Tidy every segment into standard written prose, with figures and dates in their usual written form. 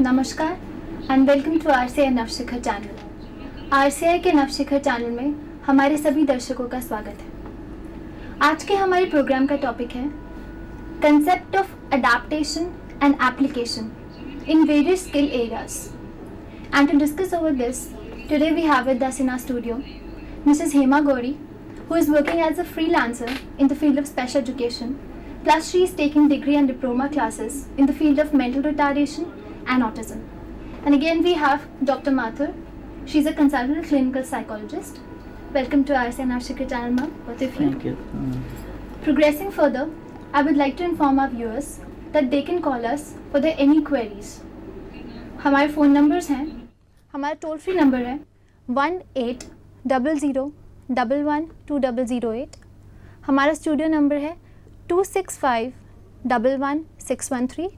नमस्कार and welcome to RCI Navshikhar चैनल। RCI के नवशिखर चैनल में हमारे सभी दर्शकों का स्वागत है। आज के हमारे प्रोग्राम का टॉपिक है concept of adaptation and application in various skill areas. And to discuss over this, today we have with us in our studio Mrs. Hema Gauri, who is working as a freelancer in the field of special education. Plus, she is taking degree and diploma classes in the field of mental retardation and autism. And again, we have Dr. Mathur. She's a consultant clinical psychologist. Welcome to RCI Navshikar channel, ma'am. What do you feel? Thank you. Progressing further, I would like to inform our viewers that they can call us for their any queries. हमारे phone numbers हैं, हमारा toll free number है 1800112008। हमारा studio number है 2651111613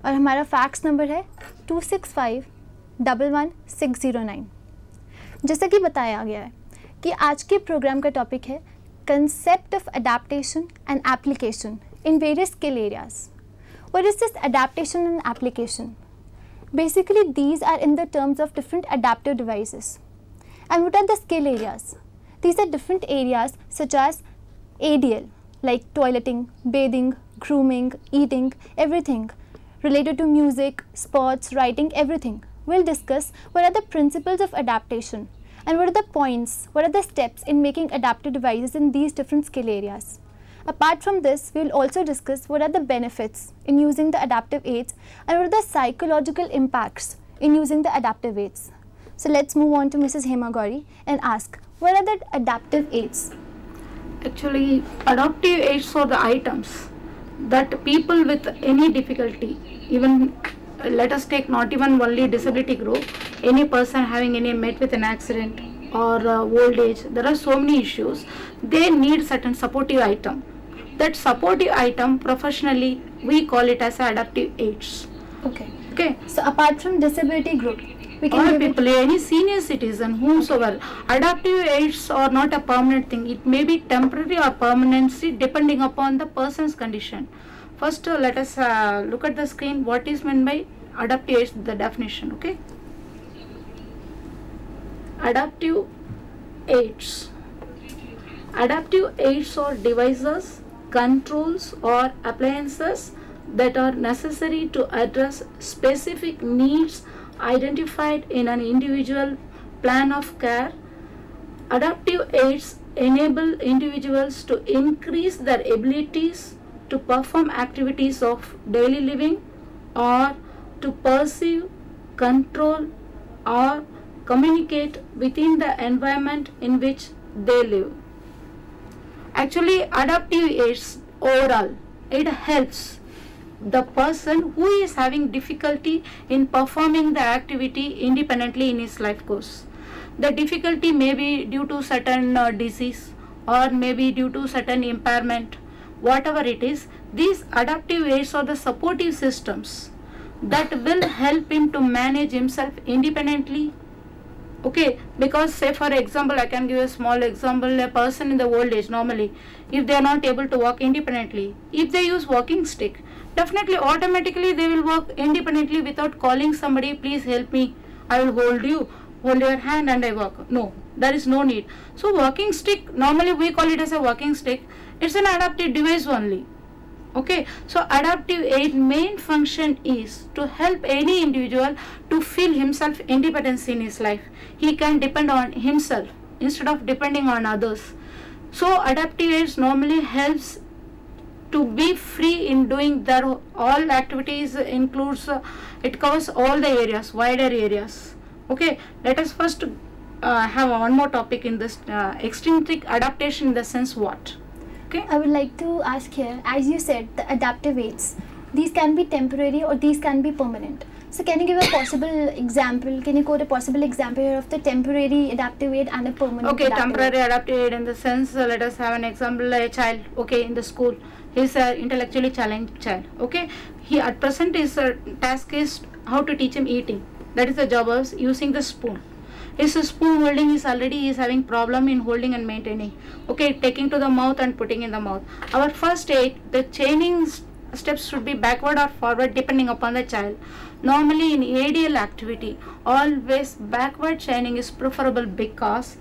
और हमारा fax number है 26511609। जैसा कि बताया गया है कि आज के प्रोग्राम का टॉपिक है concept of adaptation and application in various skill areas. What is this adaptation and application? Basically, these are in the terms of different adaptive devices. And what are the skill areas? These are different areas such as ADL, like toileting, bathing, grooming, eating, everything related to music, sports, writing, everything. We'll discuss what are the principles of adaptation and what are the points, what are the steps in making adaptive devices in these different skill areas. Apart from this, we will also discuss what are the benefits in using the adaptive aids and what are the psychological impacts in using the adaptive aids. So let's move on to Mrs. Hema Gauri and ask, what are the adaptive aids? Actually, adaptive aids are the items that people with any difficulty, even let us take not even only disability group, any person having any met with an accident or old age, there are so many issues, they need certain supportive item. That supportive item, professionally we call it as adaptive aids. Okay. So apart from disability group, we can all give people, any senior citizen, whomsoever, adaptive aids are not a permanent thing. It may be temporary or permanency depending upon the person's condition. First, let us look at the screen. What is meant by adaptive aids? The definition. Okay. Adaptive aids. Adaptive aids are devices, controls or appliances that are necessary to address specific needs identified in an individual plan of care. Adaptive aids enable individuals to increase their abilities to perform activities of daily living or to perceive, control or communicate within the environment in which they live. Actually, adaptive aids overall, it helps the person who is having difficulty in performing the activity independently in his life course. The difficulty may be due to certain disease or maybe due to certain impairment. Whatever it is, these adaptive aids are the supportive systems that will help him to manage himself independently. Okay, because say for example, I can give a small example, a person in the old age, normally if they are not able to walk independently, if they use walking stick, definitely automatically they will walk independently without calling somebody, please help me, I will hold your hand and I walk. No, there is no need. So walking stick, normally we call it as a walking stick, it's an adaptive device only. Okay, so adaptive aid main function is to help any individual to feel himself independence in his life. He can depend on himself instead of depending on others. So adaptive aids normally helps to be free in doing their all activities, includes it covers all the areas, wider areas. Okay, let us first have one more topic in this extrinsic adaptation, in the sense what? Okay. I would like to ask here, as you said, the adaptive aids, these can be temporary or these can be permanent. So can you give a possible example? Can you quote a possible example here of the temporary adaptive aid and a permanent okay, adaptive temporary aid? adaptive aid in the sense, let us have an example, a child, okay, in the school, he is an intellectually challenged child, okay, he at present his task is how to teach him eating. That is the job of using the spoon. His spoon holding is having problem in holding and maintaining. Okay, taking to the mouth and putting in the mouth. Our first aid, the chaining steps should be backward or forward depending upon the child. Normally in ADL activity, always backward chaining is preferable because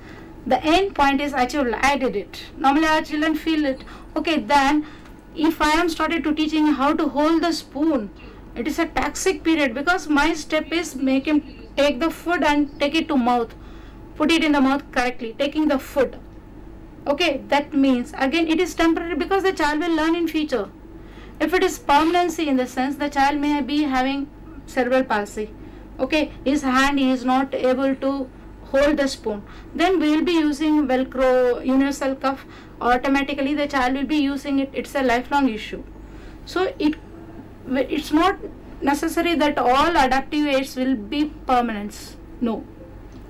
the end point is achievable. I did it. Normally our children feel it. Okay, then if I am started to teaching how to hold the spoon, it is a taxic period because my step is make him take the food and take it to mouth, put it in the mouth correctly, taking the food. Okay, that means again it is temporary because the child will learn in future. If it is permanency, in the sense the child may be having cerebral palsy, okay, his hand is not able to hold the spoon, then we will be using velcro universal cuff, automatically the child will be using it. It's a lifelong issue. So it's not necessary that all adaptive aids will be permanent. No.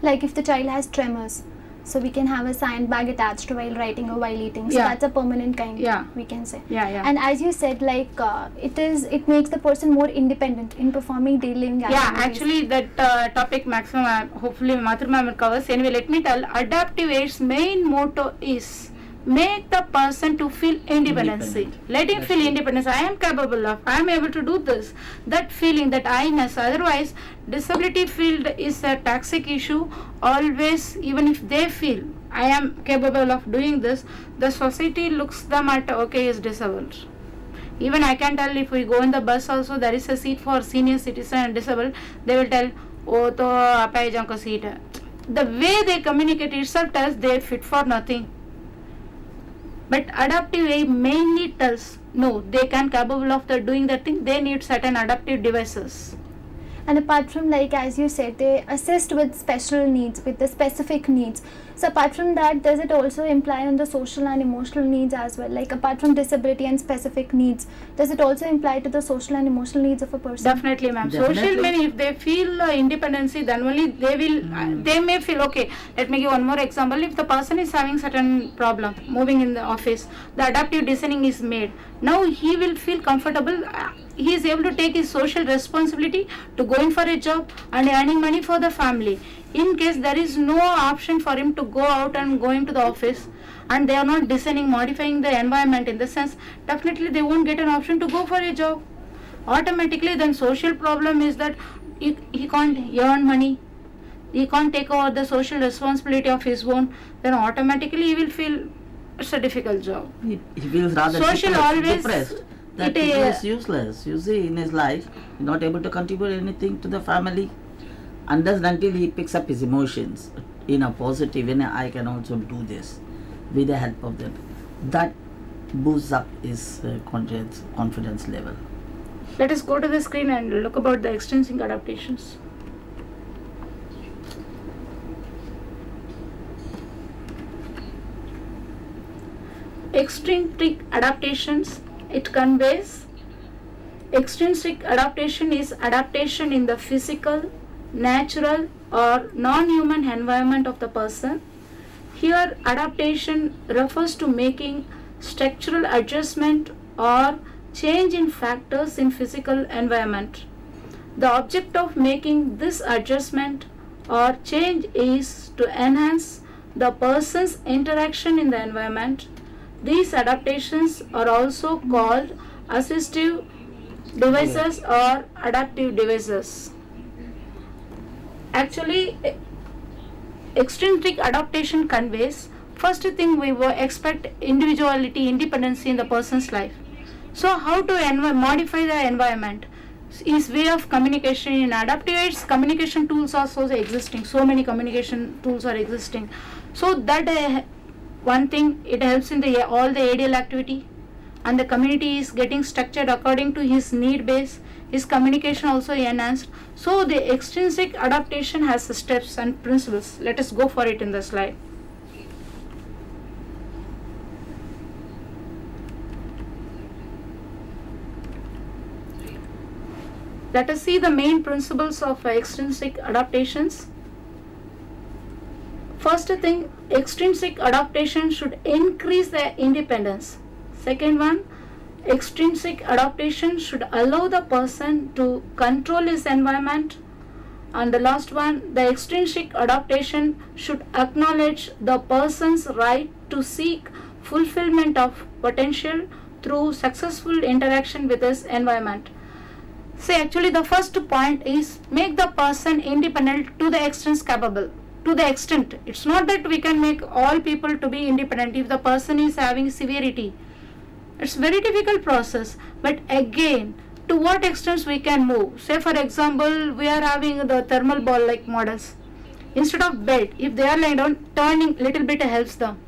Like if the child has tremors, so we can have a sandbag attached while writing or while eating. So Yeah. that's a permanent kind. Yeah. We can say. Yeah. And as you said, like it makes the person more independent in performing daily living activities. Yeah, actually that topic maximum hopefully Mathur ma'am will covers. Anyway, let me tell, adaptive aids main motto is make the person to feel independency. Let him feel independence. I am capable of, I am able to do this. That feeling, that I-ness. Otherwise, disability field is a toxic issue. Always, even if they feel I am capable of doing this, the society looks them at, okay, is disabled. Even I can tell, if we go in the bus also, there is a seat for senior citizen and disabled, they will tell, oh, to apai janko seat hai. The way they communicate itself tells they are fit for nothing. But adaptive aid mainly tells, no, they can capable of doing that thing, they need certain adaptive devices. And apart from, like as you said, they assist with special needs, with the specific needs. So apart from that, does it also imply on the social and emotional needs as well? Like apart from disability and specific needs, does it also imply to the social and emotional needs of a person? Definitely, ma'am. Social meaning, if they feel independency, then only they will, they may feel, okay, let me give one more example. If the person is having certain problem, moving in the office, the adaptive designing is made. Now he will feel comfortable. He is able to take his social responsibility to going for a job and earning money for the family. In case there is no option for him to go out and going to the office, and they are not designing, modifying the environment, in the sense, definitely they won't get an option to go for a job. Automatically, then social problem is that he can't earn money, he can't take over the social responsibility of his own, then automatically he will feel it's a difficult job. He feels rather Social depressed. That he is useless. You see, in his life, he's not able to contribute anything to the family, unless and until he picks up his emotions in a positive, in a, I can also do this with the help of them. That boosts up his confidence level. Let us go to the screen and look about the extrinsic adaptations. Extrinsic adaptations, it conveys. Extrinsic adaptation is adaptation in the physical, natural or non-human environment of the person. Here adaptation refers to making structural adjustment or change in factors in physical environment. The object of making this adjustment or change is to enhance the person's interaction in the environment. These adaptations are also called assistive devices or adaptive devices. Actually, extrinsic adaptation conveys, first thing we will expect individuality, independency in the person's life. So how to modify the environment is way of communication. In adaptive aids, communication tools are also existing, so many communication tools are existing. So that one thing, it helps in the all the ADL activity, and the community is getting structured according to his need base, his communication also enhanced. So the extrinsic adaptation has steps and principles. Let us go for it in the slide. Let us see the main principles of extrinsic adaptations. First thing, extrinsic adaptation should increase the independence. Second one, extrinsic adaptation should allow the person to control his environment. And the last one, the extrinsic adaptation should acknowledge the person's right to seek fulfillment of potential through successful interaction with his environment. See, actually the first point is make the person independent to the extent capable. To the extent, it's not that we can make all people to be independent if the person is having severity. It's very difficult process, but again, to what extent we can move. Say for example, we are having the thermal ball like models. Instead of bed, if they are lying down, turning little bit helps them.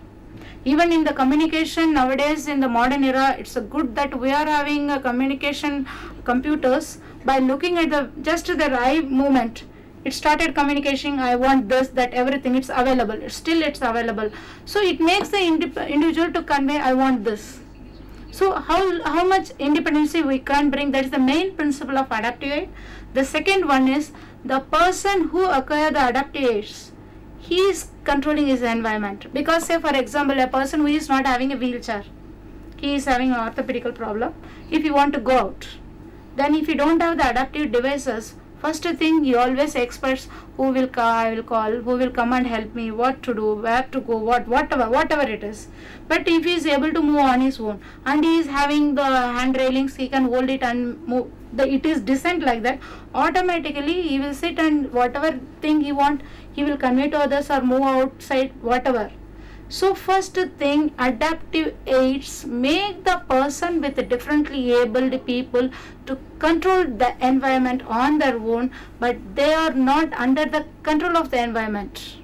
Even in the communication nowadays in the modern era, it's a good that we are having a communication computers. By looking at the just the eye movement, it started communicating. I want this, that, everything. It's available. Still, it's available. So it makes the individual to convey. I want this. So how much independency we can bring? That is the main principle of adaptive aid. The second one is the person who acquire the adaptive aids, he is controlling his environment. Because say for example, a person who is not having a wheelchair, he is having an orthopedical problem. If you want to go out, then if you don't have the adaptive devices, first thing you always experts who will call, I will call, who will come and help me, what to do, where to go, whatever it is. But if he is able to move on his own and he is having the hand railings, he can hold it and move. It is descent like that. Automatically he will sit and whatever thing he want, he will convey to others or move outside, whatever. So first thing, adaptive aids make the person with differently abled people to control the environment on their own, but they are not under the control of the environment.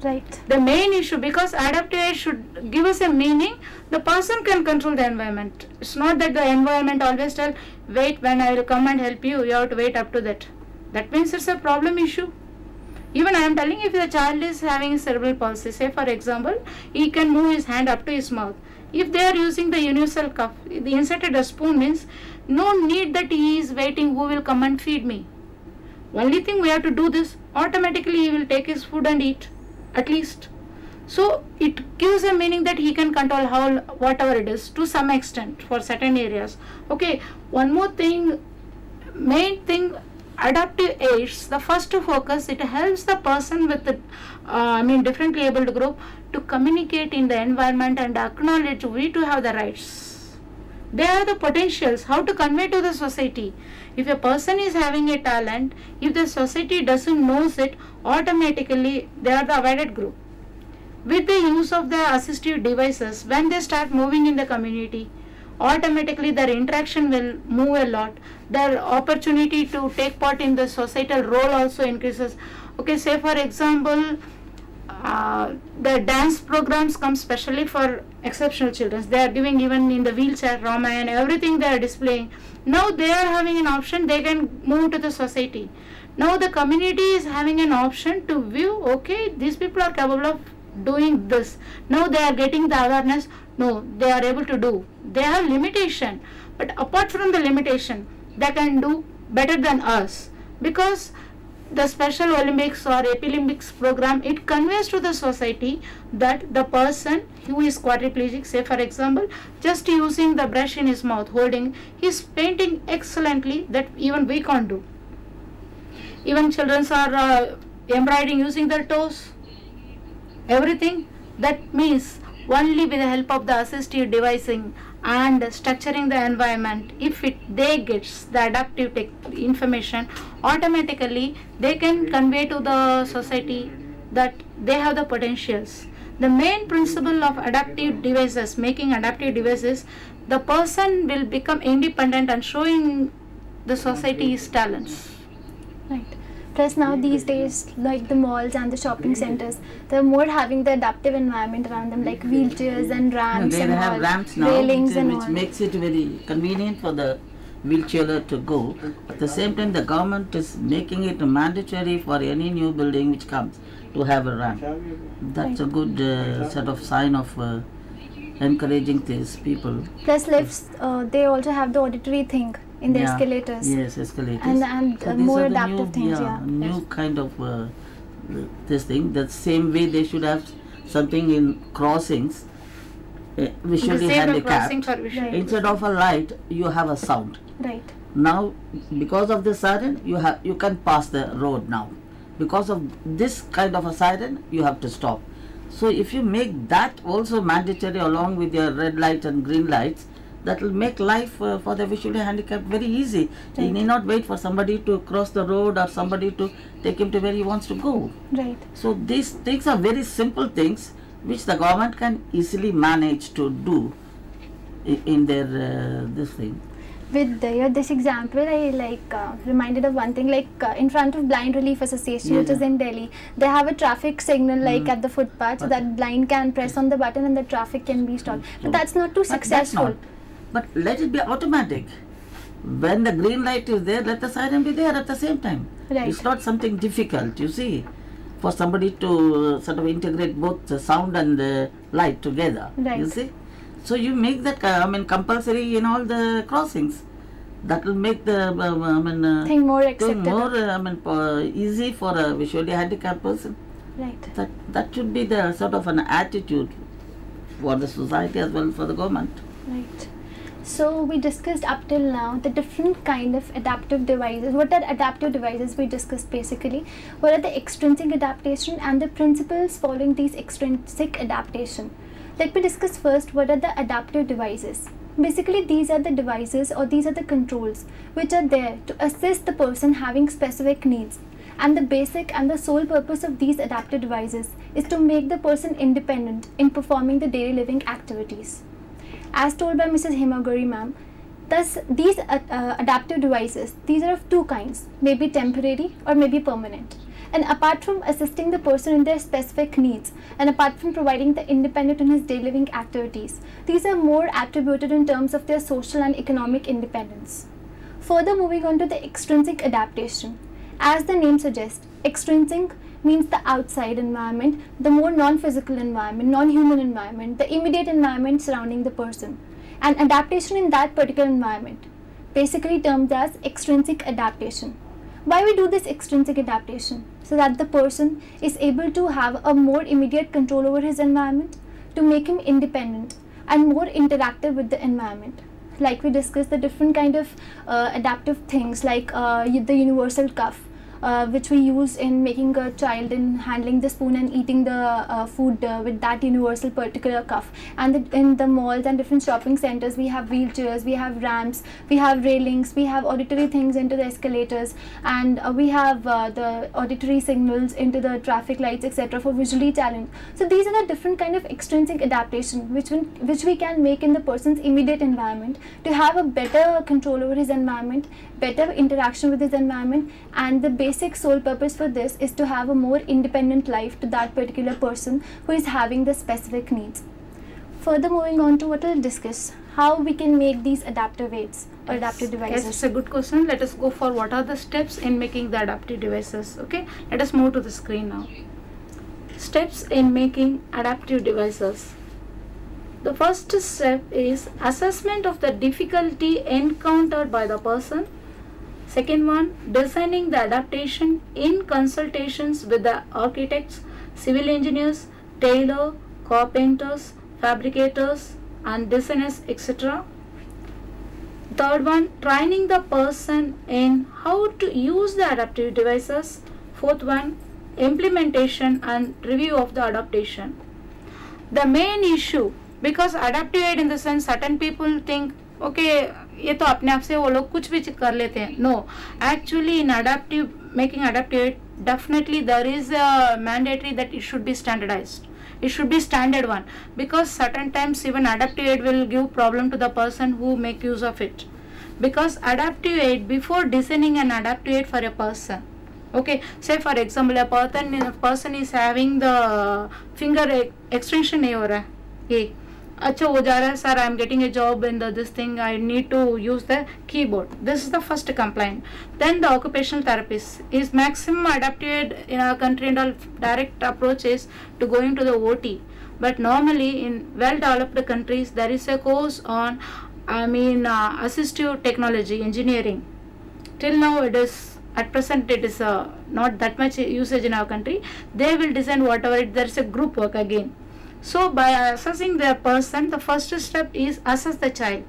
Right. The main issue, because adaptive aids should give us a meaning, the person can control the environment. It's not that the environment always tell, wait, when I will come and help you, you have to wait up to that. That means it's a problem issue. Even I am telling, if the child is having cerebral palsy, say for example, he can move his hand up to his mouth. If they are using the universal cup, the inserted a spoon means no need that he is waiting who will come and feed me. Only thing we have to do this, automatically he will take his food and eat, at least. So it gives a meaning that he can control how whatever it is to some extent for certain areas. Okay, one more thing, main thing, adaptive aids, the first to focus, it helps the person with the differently abled group to communicate in the environment and acknowledge we to have the rights. They are the potentials, how to convey to the society. If a person is having a talent, if the society doesn't knows it, automatically they are the avoided group. With the use of the assistive devices, when they start moving in the community, automatically their interaction will move a lot. Their opportunity to take part in the societal role also increases. Okay, say for example, the dance programs come specially for exceptional children. They are giving even in the wheelchair, Ramayana, everything they are displaying. Now they are having an option, they can move to the society. Now the community is having an option to view, okay, these people are capable of doing this. Now they are getting the awareness, no, they are able to do. They have limitation, but apart from the limitation, they can do better than us, because the Special Olympics or Epilympics program, it conveys to the society that the person who is quadriplegic, say for example, just using the brush in his mouth, holding, he is painting excellently, that even we can't do. Even children are embroidering using their toes, everything. That means only with the help of the assistive devising and structuring the environment, if they gets the adaptive information, automatically they can convey to the society that they have the potentials. The main principle of adaptive devices, making adaptive devices, the person will become independent and showing the society his talents. Right. Plus now these days, like the malls and the shopping centers, they're more having the adaptive environment around them, like wheelchairs and ramps they and have all, ramps now, railings and which all. makes it very convenient for the wheelchairer to go. At the same time, the government is making it mandatory for any new building which comes to have a ramp. That's a good sort of sign of encouraging these people. Plus lifts, they also have the auditory thing in the escalators. Yes, escalators. And So more these are the adaptive things, new kind of this thing. The same way they should have something in crossings, visually handicapped. Right. Instead of a light, you have a sound. Right. Now, because of the siren, you can pass the road now. Because of this kind of a siren, you have to stop. So if you make that also mandatory along with your red light and green lights, that will make life for the visually handicapped very easy. He need not wait for somebody to cross the road or somebody to take him to where he wants to go. Right. So these things are very simple things which the government can easily manage to do in their this thing. With this example, I reminded of one thing, in front of Blind Relief Association, which is in Delhi, they have a traffic signal at the footpath, so that blind can press on the button and the traffic can be stopped. But that's not too successful. But let it be automatic. When the green light is there, let the siren be there at the same time. Right. It's not something difficult, you see, for somebody to sort of integrate both the sound and the light together. Right. You see. So you make that compulsory in all the crossings. That will make the thing more thing acceptable. more easy for a visually handicapped person. Right. That should be the sort of an attitude for the society as well as for the government. Right. So we discussed up till now the different kind of adaptive devices. What are adaptive devices? We discussed basically. What are the extrinsic adaptation and the principles following these extrinsic adaptation. Let me discuss first what are the adaptive devices. Basically, these are the devices or these are the controls which are there to assist the person having specific needs. And the basic and the sole purpose of these adaptive devices is to make the person independent in performing the daily living activities. As told by Mrs. Hemaguri ma'am, thus these adaptive devices, these are of two kinds, maybe temporary or maybe permanent. And apart from assisting the person in their specific needs and apart from providing the independent in his daily living activities, these are more attributed in terms of their social and economic independence. Further, moving on to the extrinsic adaptation. As the name suggests, extrinsic means the outside environment, the more non-physical environment, non-human environment, the immediate environment surrounding the person, and adaptation in that particular environment, basically termed as extrinsic adaptation. Why we do this extrinsic adaptation? So that the person is able to have a more immediate control over his environment, to make him independent and more interactive with the environment. Like we discussed the different kind of adaptive things like the universal cuff, which we use in making a child in handling the spoon and eating the food with that universal particular cuff. And in the malls and different shopping centers, we have wheelchairs, we have ramps, we have railings, we have auditory things into the escalators, and we have the auditory signals into the traffic lights, etc. for visually challenged. So these are the different kind of extrinsic adaptation which we can make in the person's immediate environment to have a better control over his environment, better interaction with his environment, and the basic sole purpose for this is to have a more independent life to that particular person who is having the specific needs. Further, moving on to what we'll discuss, how we can make these adaptive aids or adaptive devices. Yes, it's a good question. Let us go for what are the steps in making the adaptive devices. Okay, let us move to the screen now. Steps in making adaptive devices. The first step is assessment of the difficulty encountered by the person. Second one, designing the adaptation in consultations with the architects, civil engineers, tailor, carpenters, fabricators and designers, etc. Third one, training the person in how to use the adaptive devices. Fourth one, implementation and review of the adaptation. The main issue, because adaptive aid in the sense certain people think okay ये तो अपने आप से वो लोग कुछ भी कर लेते हैं. No, actually in adaptive making adaptive aid, definitely there is a mandatory that it should be standardized. It should be standard one, because certain times even adaptive aid will give problem to the person who make use of it. Because adaptive aid, before designing an adaptive aid for a person, okay, say for example a person is having the finger extension नहीं हो रहा है ये अच्छा हो जा रहा है sir, I am getting a job in this thing, I need to use the keyboard. This is the first complaint. Then the occupational therapist is maximum adapted in our country and all direct approach is to going to the OT. But normally in well developed countries there is a course on assistive technology engineering. Till now it is at present it is not that much usage in our country. They will design whatever there is a group work again. So by assessing the person, the first step is assess the child,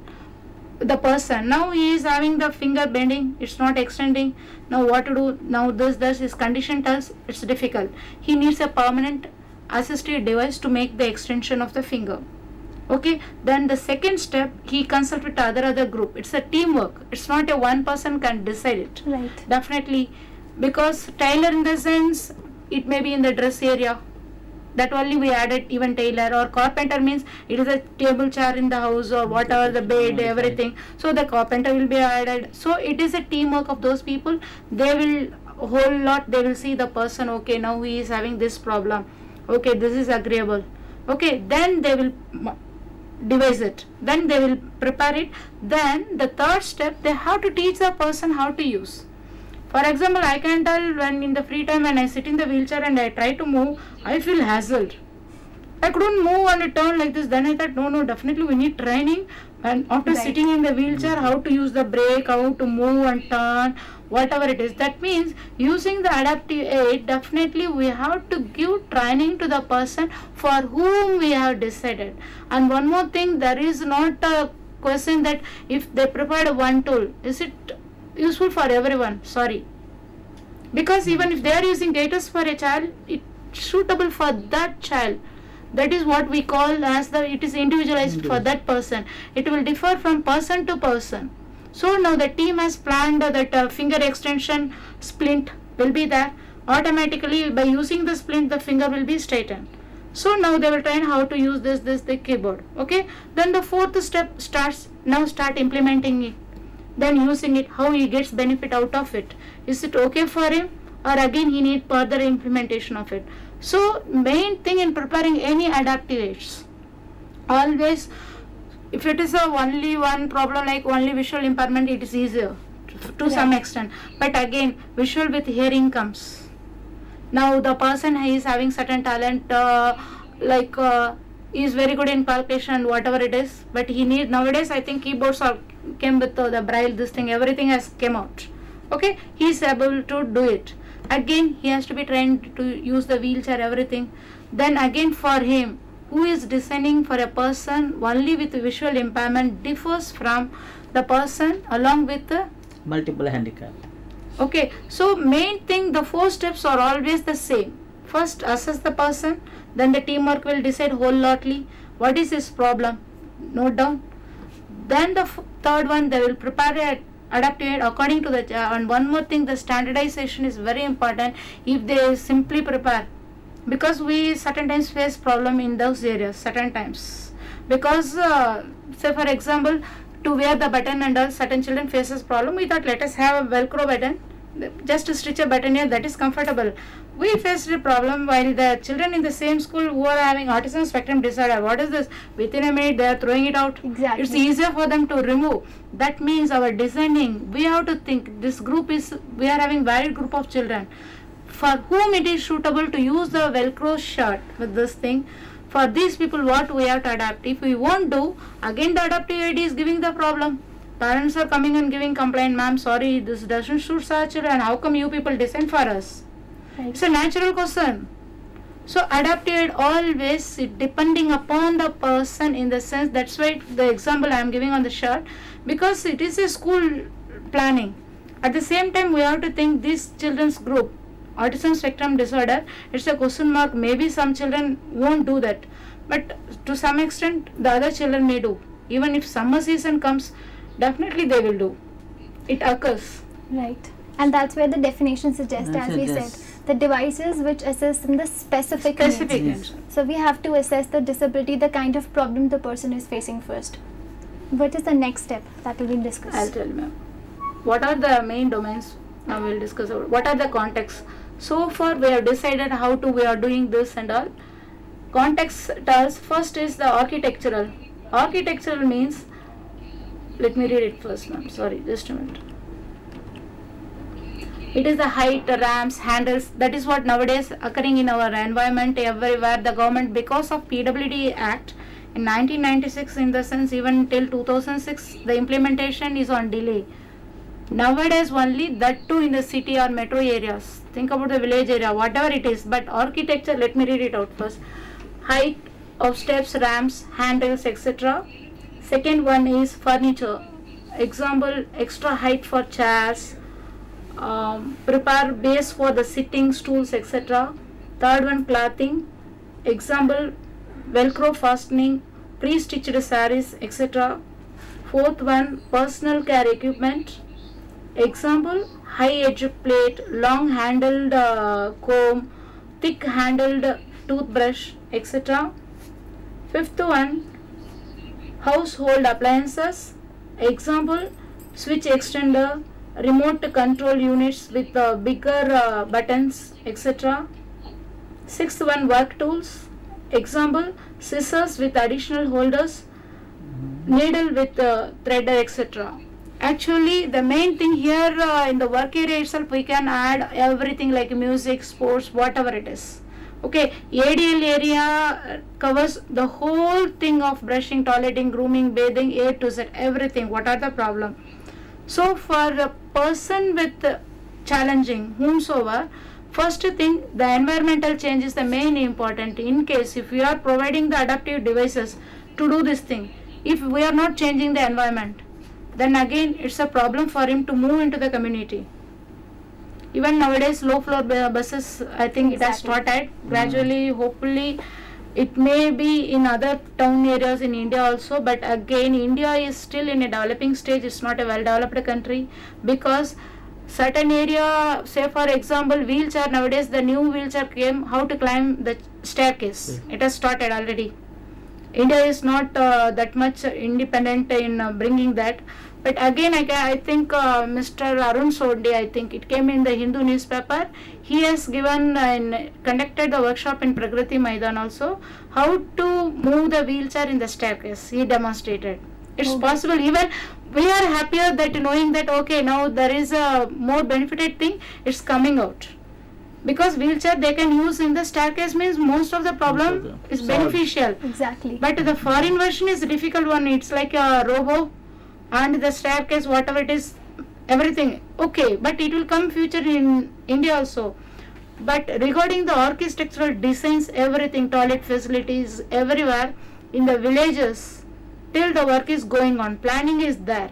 the person. Now he is having the finger bending, it's not extending. Now what to do? Now this his condition tells it's difficult. He needs a permanent assistive device to make the extension of the finger. Okay, then the second step, he consult with other group. It's a teamwork. It's not a one person can decide it. Right. Definitely, because tailor in the sense, it may be in the dress area. That only we added even tailor, or carpenter means it is a table chair in the house or whatever, the bed, everything. So the carpenter will be added. So it is a teamwork of those people. They will whole lot. They will see the person. Okay, now he is having this problem. Okay, this is agreeable. Okay, then they will devise it. Then they will prepare it. Then the third step, they have to teach the person how to use. For example, I can tell when in the free time when I sit in the wheelchair and I try to move, I feel hassled. I couldn't move on a turn like this. Then I thought, no, definitely we need training. And after Right. sitting in the wheelchair, how to use the brake, how to move and turn, whatever it is. That means using the adaptive aid, definitely we have to give training to the person for whom we have decided. And one more thing, there is not a question that if they prepared one tool, is it useful for everyone? Sorry. Because even if they are using gators for a child, it's suitable for that child. That is what we call as it is individualized for that person. It will differ from person to person. So now the team has planned that finger extension splint will be there. Automatically by using the splint, the finger will be straightened. So now they will train how to use the keyboard. Okay. Then the fourth step starts. Now start implementing it. Then using it, how he gets benefit out of it. Is it okay for him, or again he need further implementation of it? So main thing in preparing any adaptive aids, always, if it is a only one problem like only visual impairment, it is easier to some extent. But again, visual with hearing comes. Now the person is having certain talent, he is very good in calculation, whatever it is, but he need nowadays. I think keyboards are came with the braille, this thing, everything has came out. Okay, he is able to do it. Again, he has to be trained to use the wheelchair, everything. Then again, for him, who is designing for a person only with visual impairment differs from the person along with the multiple handicap. Okay, so main thing, the 4 steps are always the same. First, assess the person, then the teamwork will decide wholeheartedly what is his problem, note down. Then the third one, they will prepare a adaptive aid according to the and one more thing, the standardization is very important. If they simply prepare, because we certain times face problem in those areas, certain times, because say for example, to wear the button and all, certain children faces problem. We thought let us have a velcro button, just to stitch a button here, that is comfortable. We faced a problem while the children in the same school who are having autism spectrum disorder. What is this? Within a minute they are throwing it out. Exactly. It's easier for them to remove. That means our designing, we have to think this group is, we are having varied group of children for whom it is suitable to use the velcro shirt with this thing. For these people, what we have to adapt. If we won't do, again the adaptive aid is giving the problem. Parents are coming and giving complaint, ma'am, sorry, this doesn't suit our children. How come you people design for us? Right. It's a natural question. So adaptive aid always depending upon the person, in the sense, that's why the example I am giving on the shirt, because it is a school planning. At the same time, we have to think this children's group, autism spectrum disorder, it's a question mark. Maybe some children won't do that, but to some extent the other children may do. Even if summer season comes, definitely they will do. It occurs. Right. And that's where the definition suggests, as we said, the devices which assess in the specific needs. Needs. So we have to assess the disability, the kind of problem the person is facing first. What is the next step that will be discussed? I'll tell you, ma'am. What are the main domains? Now we'll discuss about what are the contexts. So far we have decided how to we are doing this and all. Context tells, first is the architectural. Architectural means, let me read it first, ma'am. Sorry, just a minute. It is the height, the ramps, handles. That is what nowadays occurring in our environment everywhere. The government, because of PWD Act in 1996, in the sense even till 2006, the implementation is on delay. Nowadays only, that too in the city or metro areas. Think about the village area, whatever it is. But architecture, let me read it out first. Height of steps, ramps, handles, etc. Second one is furniture. Example, extra height for chairs. Prepare base for the sitting stools, etc. Third one, clothing. Example, velcro fastening. pre-stitched sarees, etc. Fourth one, personal care equipment. Example, high-edged plate, long-handled comb, thick-handled toothbrush, etc. Fifth one, household appliances. Example, switch extender, remote control units with bigger buttons, etc. Sixth one, work tools. Example, scissors with additional holders, needle with threader, etc. Actually, the main thing here in the work area itself, we can add everything like music, sports, whatever it is. Okay, ADL area covers the whole thing of brushing, toileting, grooming, bathing, A to Z, everything. What are the problem? So for a person with challenging, whomsoever, first thing, the environmental change is the main important. In case if we are providing the adaptive devices to do this thing, if we are not changing the environment, then again it's a problem for him to move into the community. Even nowadays low floor buses, I think it has started gradually. Hopefully it may be in other town areas in India also, but again India is still in a developing stage. It's not a well developed country, because certain area, say for example wheelchair, nowadays the new wheelchair came, how to climb the staircase. It has started already. India is not that much independent in bringing that. But again, I think Mr. Arun Sodhi, I think it came in the Hindu newspaper. He has given and conducted the workshop in Pragrati Maidan also, how to move the wheelchair in the staircase. He demonstrated. It's possible. Even we are happier that knowing that okay, now there is a more benefited thing. It's coming out. Because wheelchair they can use in the staircase means most of the problem is beneficial. Exactly. But the foreign version is a difficult one. It's like a robo, and the staircase, whatever it is, everything okay. But it will come future in India also. But regarding the architectural designs, everything, toilet facilities, everywhere in the villages, till the work is going on, planning is there.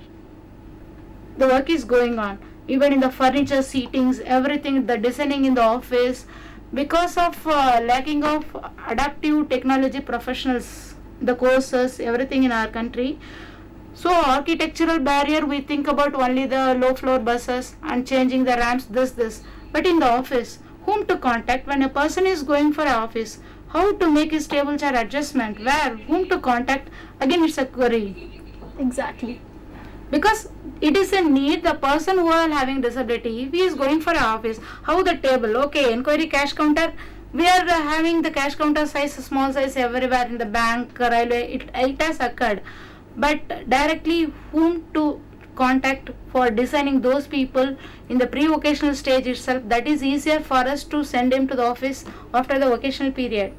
The work is going on. Even in the furniture, seatings, everything, the designing in the office, because of lacking of adaptive technology professionals, the courses, everything in our country. So architectural barrier, we think about only the low floor buses and changing the ramps, this. But in the office, whom to contact when a person is going for an office? How to make his table chair adjustment? Where? Whom to contact? Again, it's a query. Exactly. Because it is a need, the person who are having disability, if he is going for an office, how the table, okay, inquiry cash counter, we are having the cash counter size, small size everywhere in the bank, railway, it has occurred. But directly whom to contact for designing those people in the pre-vocational stage itself, that is easier for us to send him to the office after the vocational period.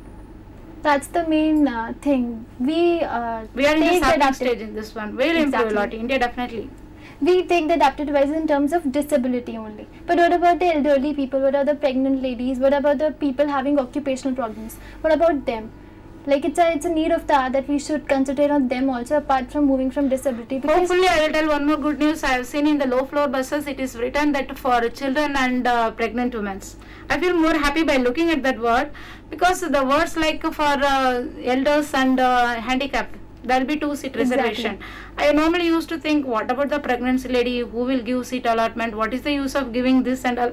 That's the main thing. We are in the starting stage in this one. We'll improve a lot. India definitely. We take the adaptive devices in terms of disability only. But what about the elderly people? What are the pregnant ladies? What about the people having occupational problems? What about them? Like it's a need of the hour that we should concentrate on them also, apart from moving from disability. Hopefully, I will tell one more good news. I have seen in the low floor buses, it is written that for children and pregnant women. I feel more happy by looking at that word, because the words like for elders and handicapped, there will be 2 seat reservation. I normally used to think, what about the pregnancy lady, who will give seat allotment, what is the use of giving this and all.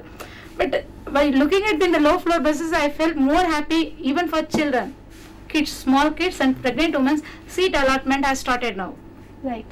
But by looking at in the low floor buses, I felt more happy even for children. Kids, small kids and pregnant women, seat allotment has started now. Right.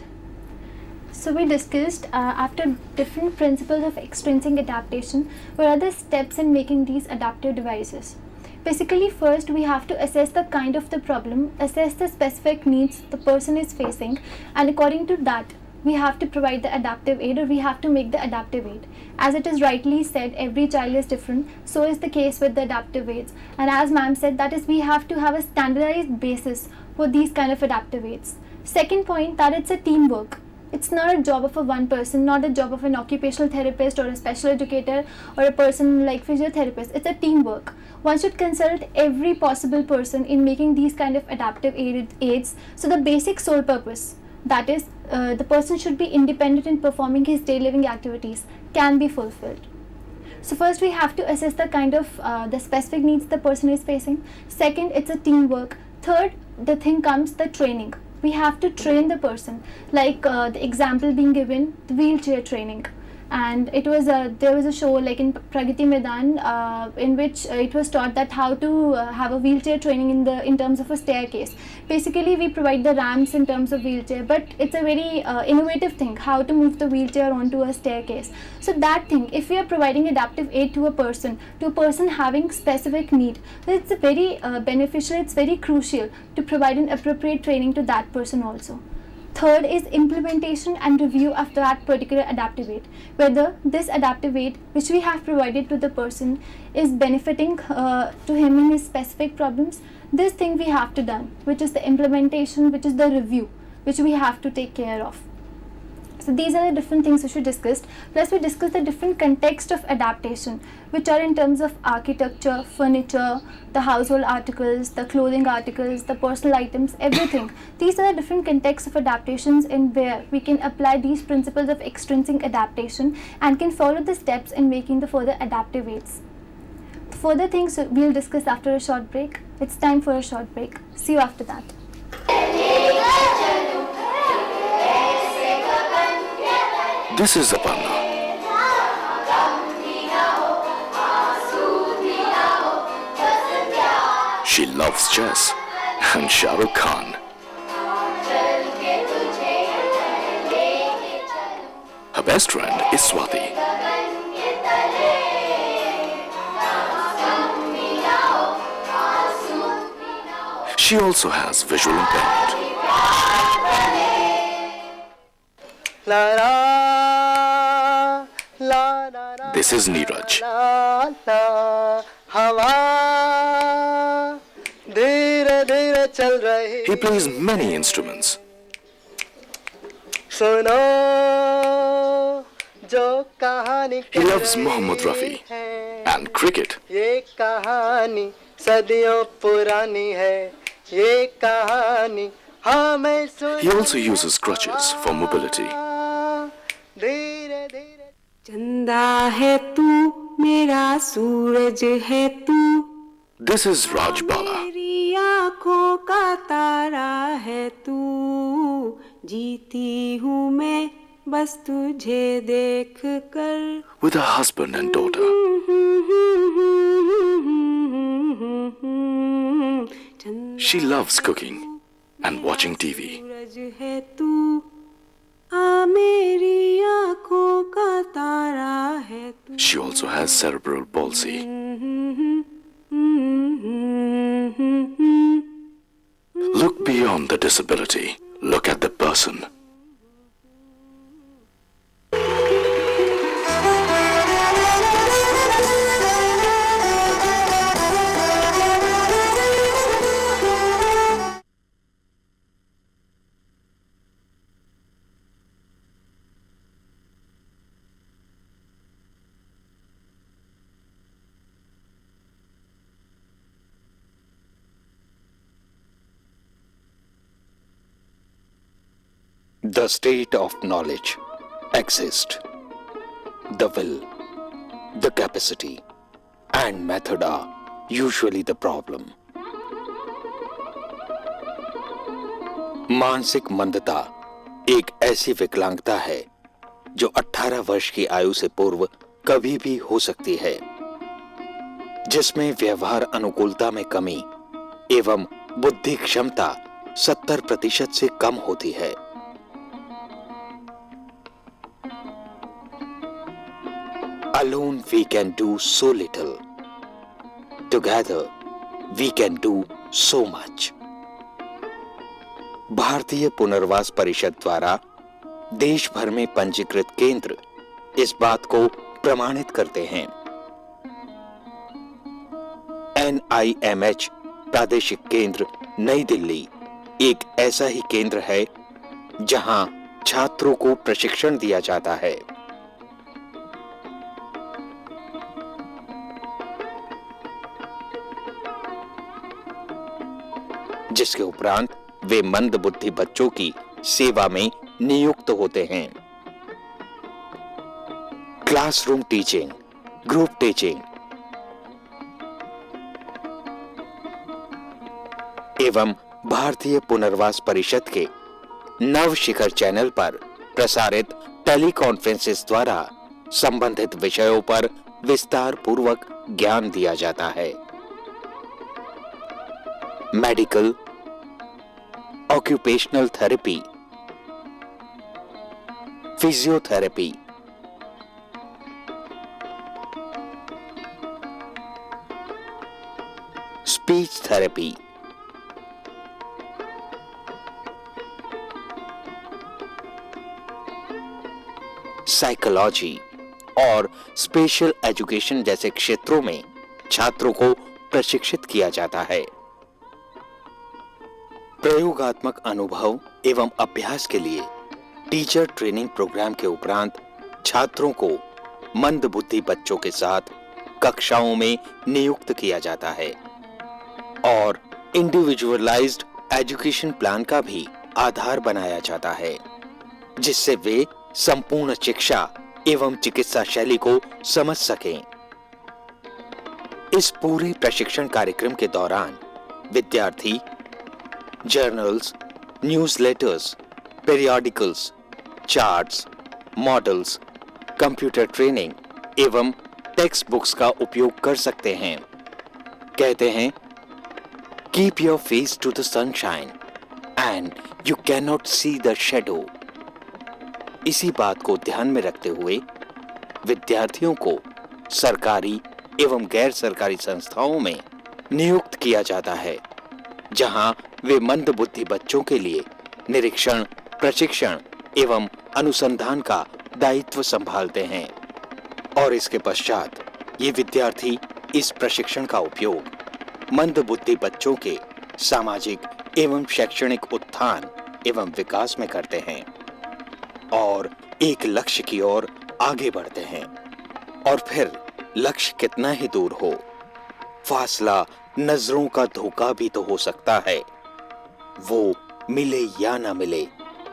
So we discussed after different principles of extrinsic adaptation, what are the steps in making these adaptive devices. Basically, first we have to assess the kind of the problem, assess the specific needs the person is facing, and according to that we have to provide the adaptive aid, or we have to make the adaptive aid. As it is rightly said, every child is different, so is the case with the adaptive aids. And as ma'am said, that is we have to have a standardized basis for these kind of adaptive aids. Second point, that it's a teamwork. It's not a job of a one person, not a job of an occupational therapist or a special educator or a person like physiotherapist. It's a teamwork. One should consult every possible person in making these kind of adaptive aids. So the basic sole purpose, that is the person should be independent in performing his daily living activities, can be fulfilled. So first we have to assess the kind of the specific needs the person is facing. Second, it's a teamwork. Third, the thing comes the training. We have to train the person, like the example being given, the wheelchair training. And it was there was a show like in Pragati Maidan in which it was taught that how to have a wheelchair training in terms of a staircase. Basically we provide the ramps in terms of wheelchair, but it's a very innovative thing how to move the wheelchair onto a staircase. So that thing, if we are providing adaptive aid to a person having specific need, it's a very beneficial, it's very crucial to provide an appropriate training to that person also. Third is implementation and review of that particular adaptive aid, whether this adaptive aid which we have provided to the person is benefiting to him in his specific problems. This thing we have to done, which is the implementation, which is the review, which we have to take care of. So these are the different things which we discussed. Plus we discussed the different context of adaptation, which are in terms of architecture, furniture, the household articles, the clothing articles, the personal items, everything. These are the different contexts of adaptations in where we can apply these principles of extrinsic adaptation and can follow the steps in making the further adaptive aids. Further things we'll discuss after a short break. It's time for a short break. See you after that. This is Aparna. She loves chess and Shah Rukh Khan. Her best friend is Swati. She also has visual impairment. This is Neeraj. He plays many instruments. He loves Mohammad Rafi and cricket. He also uses crutches for mobility. चंदा है तू मेरा सूरज है तू This is Raj Bala. मेरी आँखों का तारा है तू जीती हूँ मैं बस तुझे देख कर With her husband and daughter. She loves cooking and watching TV. सूरज है तू मेरी आँखों का तारा है तू. She also has cerebral palsy. Look beyond the disability. Look at the person. The state of knowledge exists. The will, the capacity, and method are usually the problem. मानसिक मंदता एक ऐसी विकलांगता है जो 18 वर्ष की आयु से पूर्व कभी भी हो सकती है, जिसमें व्यवहार अनुकूलता में कमी एवं बुद्धि क्षमता 70% से कम होती है. Alone we can do so little. Together we can do so much. भारतीय पुनर्वास परिषद द्वारा देश भर में पंजीकृत केंद्र इस बात को प्रमाणित करते हैं. NIMH प्रादेशिक केंद्र नई दिल्ली एक ऐसा ही केंद्र है जहां छात्रों को प्रशिक्षण दिया जाता है. जिसके उपरांत वे मंद बुद्धि बच्चों की सेवा में नियुक्त होते हैं. क्लासरूम टीचिंग, ग्रुप टीचिंग एवं भारतीय पुनर्वास परिषद के नव शिखर चैनल पर प्रसारित टेलीकॉन्फ्रेंसेस द्वारा संबंधित विषयों पर विस्तार पूर्वक ज्ञान दिया जाता है। Medical, occupational therapy, physiotherapy, speech therapy, psychology और स्पेशल एजुकेशन जैसे क्षेत्रों में छात्रों को प्रशिक्षित किया जाता है। प्रयोगात्मक अनुभव एवं अभ्यास के लिए टीचर ट्रेनिंग प्रोग्राम के उपरांत छात्रों को मंदबुद्धि बच्चों के साथ कक्षाओं में नियुक्त किया जाता है और इंडिविजुअलाइज्ड एजुकेशन प्लान का भी आधार बनाया जाता है, जिससे वे संपूर्ण शिक्षा एवं चिकित्सा शैली को समझ सकें। इस पूरे प्रशिक्षण कार्यक्रम के दौरान विद्यार्थी journals, newsletters, periodicals, charts, models, computer training एवं टेक्स्ट बुक्स का उपयोग कर सकते हैं। कहते हैं, keep your face to the sunshine and you can not see the shadow. इसी बात को ध्यान में रखते हुए विद्यार्थियों को सरकारी एवं गैर सरकारी संस्थाओं में नियुक्त किया जाता है, जहां वे मंदबुद्धि बच्चों के लिए निरीक्षण, प्रशिक्षण एवं अनुसंधान का दायित्व संभालते हैं और इसके पश्चात ये विद्यार्थी इस प्रशिक्षण का उपयोग मंदबुद्धि बच्चों के सामाजिक एवं शैक्षणिक उत्थान एवं विकास में करते हैं और एक लक्ष्य की ओर आगे बढ़ते हैं। और फिर लक्ष्य कितना ही दूर हो, फासला नजरों का धोखा भी तो हो सकता है। वो मिले या ना मिले,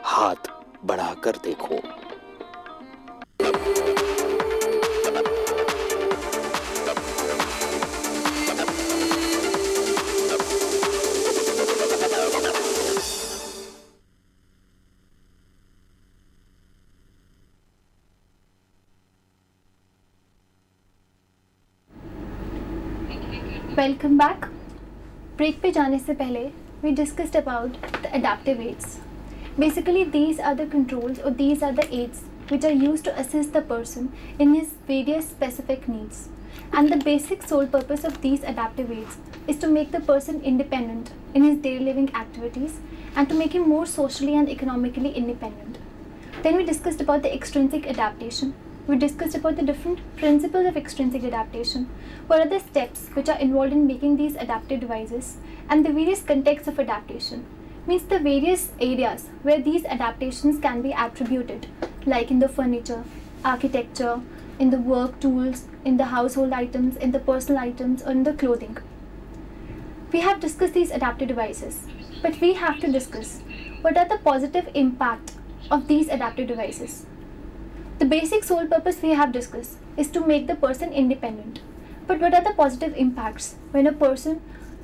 हाथ बढ़ाकर देखो। Welcome back. ब्रेक पे जाने से पहले we discussed about the adaptive aids. Basically, these are the controls or these are the aids which are used to assist the person in his various specific needs. And the basic sole purpose of these adaptive aids is to make the person independent in his daily living activities and to make him more socially and economically independent. Then we discussed about the extrinsic adaptation. We discussed about the different principles of extrinsic adaptation, what are the steps which are involved in making these adaptive devices, and the various contexts of adaptation, means the various areas where these adaptations can be attributed, like in the furniture, architecture, in the work tools, in the household items, in the personal items, or in the clothing. We have discussed these adaptive devices, but we have to discuss what are the positive impact of these adaptive devices. The basic sole purpose we have discussed is to make the person independent. But what are the positive impacts when a person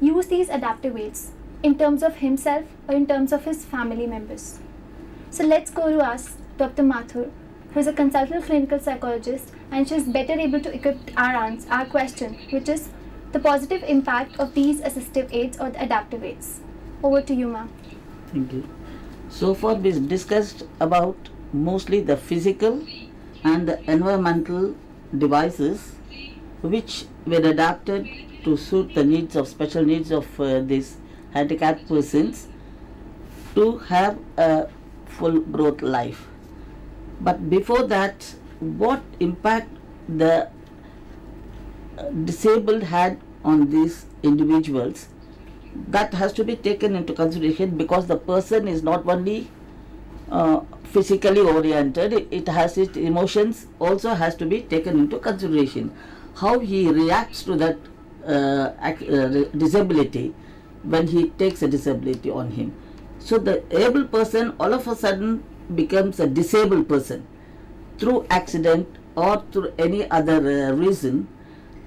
uses these adaptive aids in terms of himself or in terms of his family members? So let's go to ask Dr. Mathur, who is a consultant clinical psychologist, and she is better able to equip our question, which is the positive impact of these assistive aids or the adaptive aids. Over to you, ma'am. Thank you. So far we discussed about mostly the physical and the environmental devices which were adapted to suit the needs of special needs of these handicapped persons to have a full growth life. But before that, what impact the disabled had on these individuals, that has to be taken into consideration, because the person is not only physically oriented, it has its emotions also has to be taken into consideration. How he reacts to that disability when he takes a disability on him. So the able person all of a sudden becomes a disabled person through accident or through any other reason,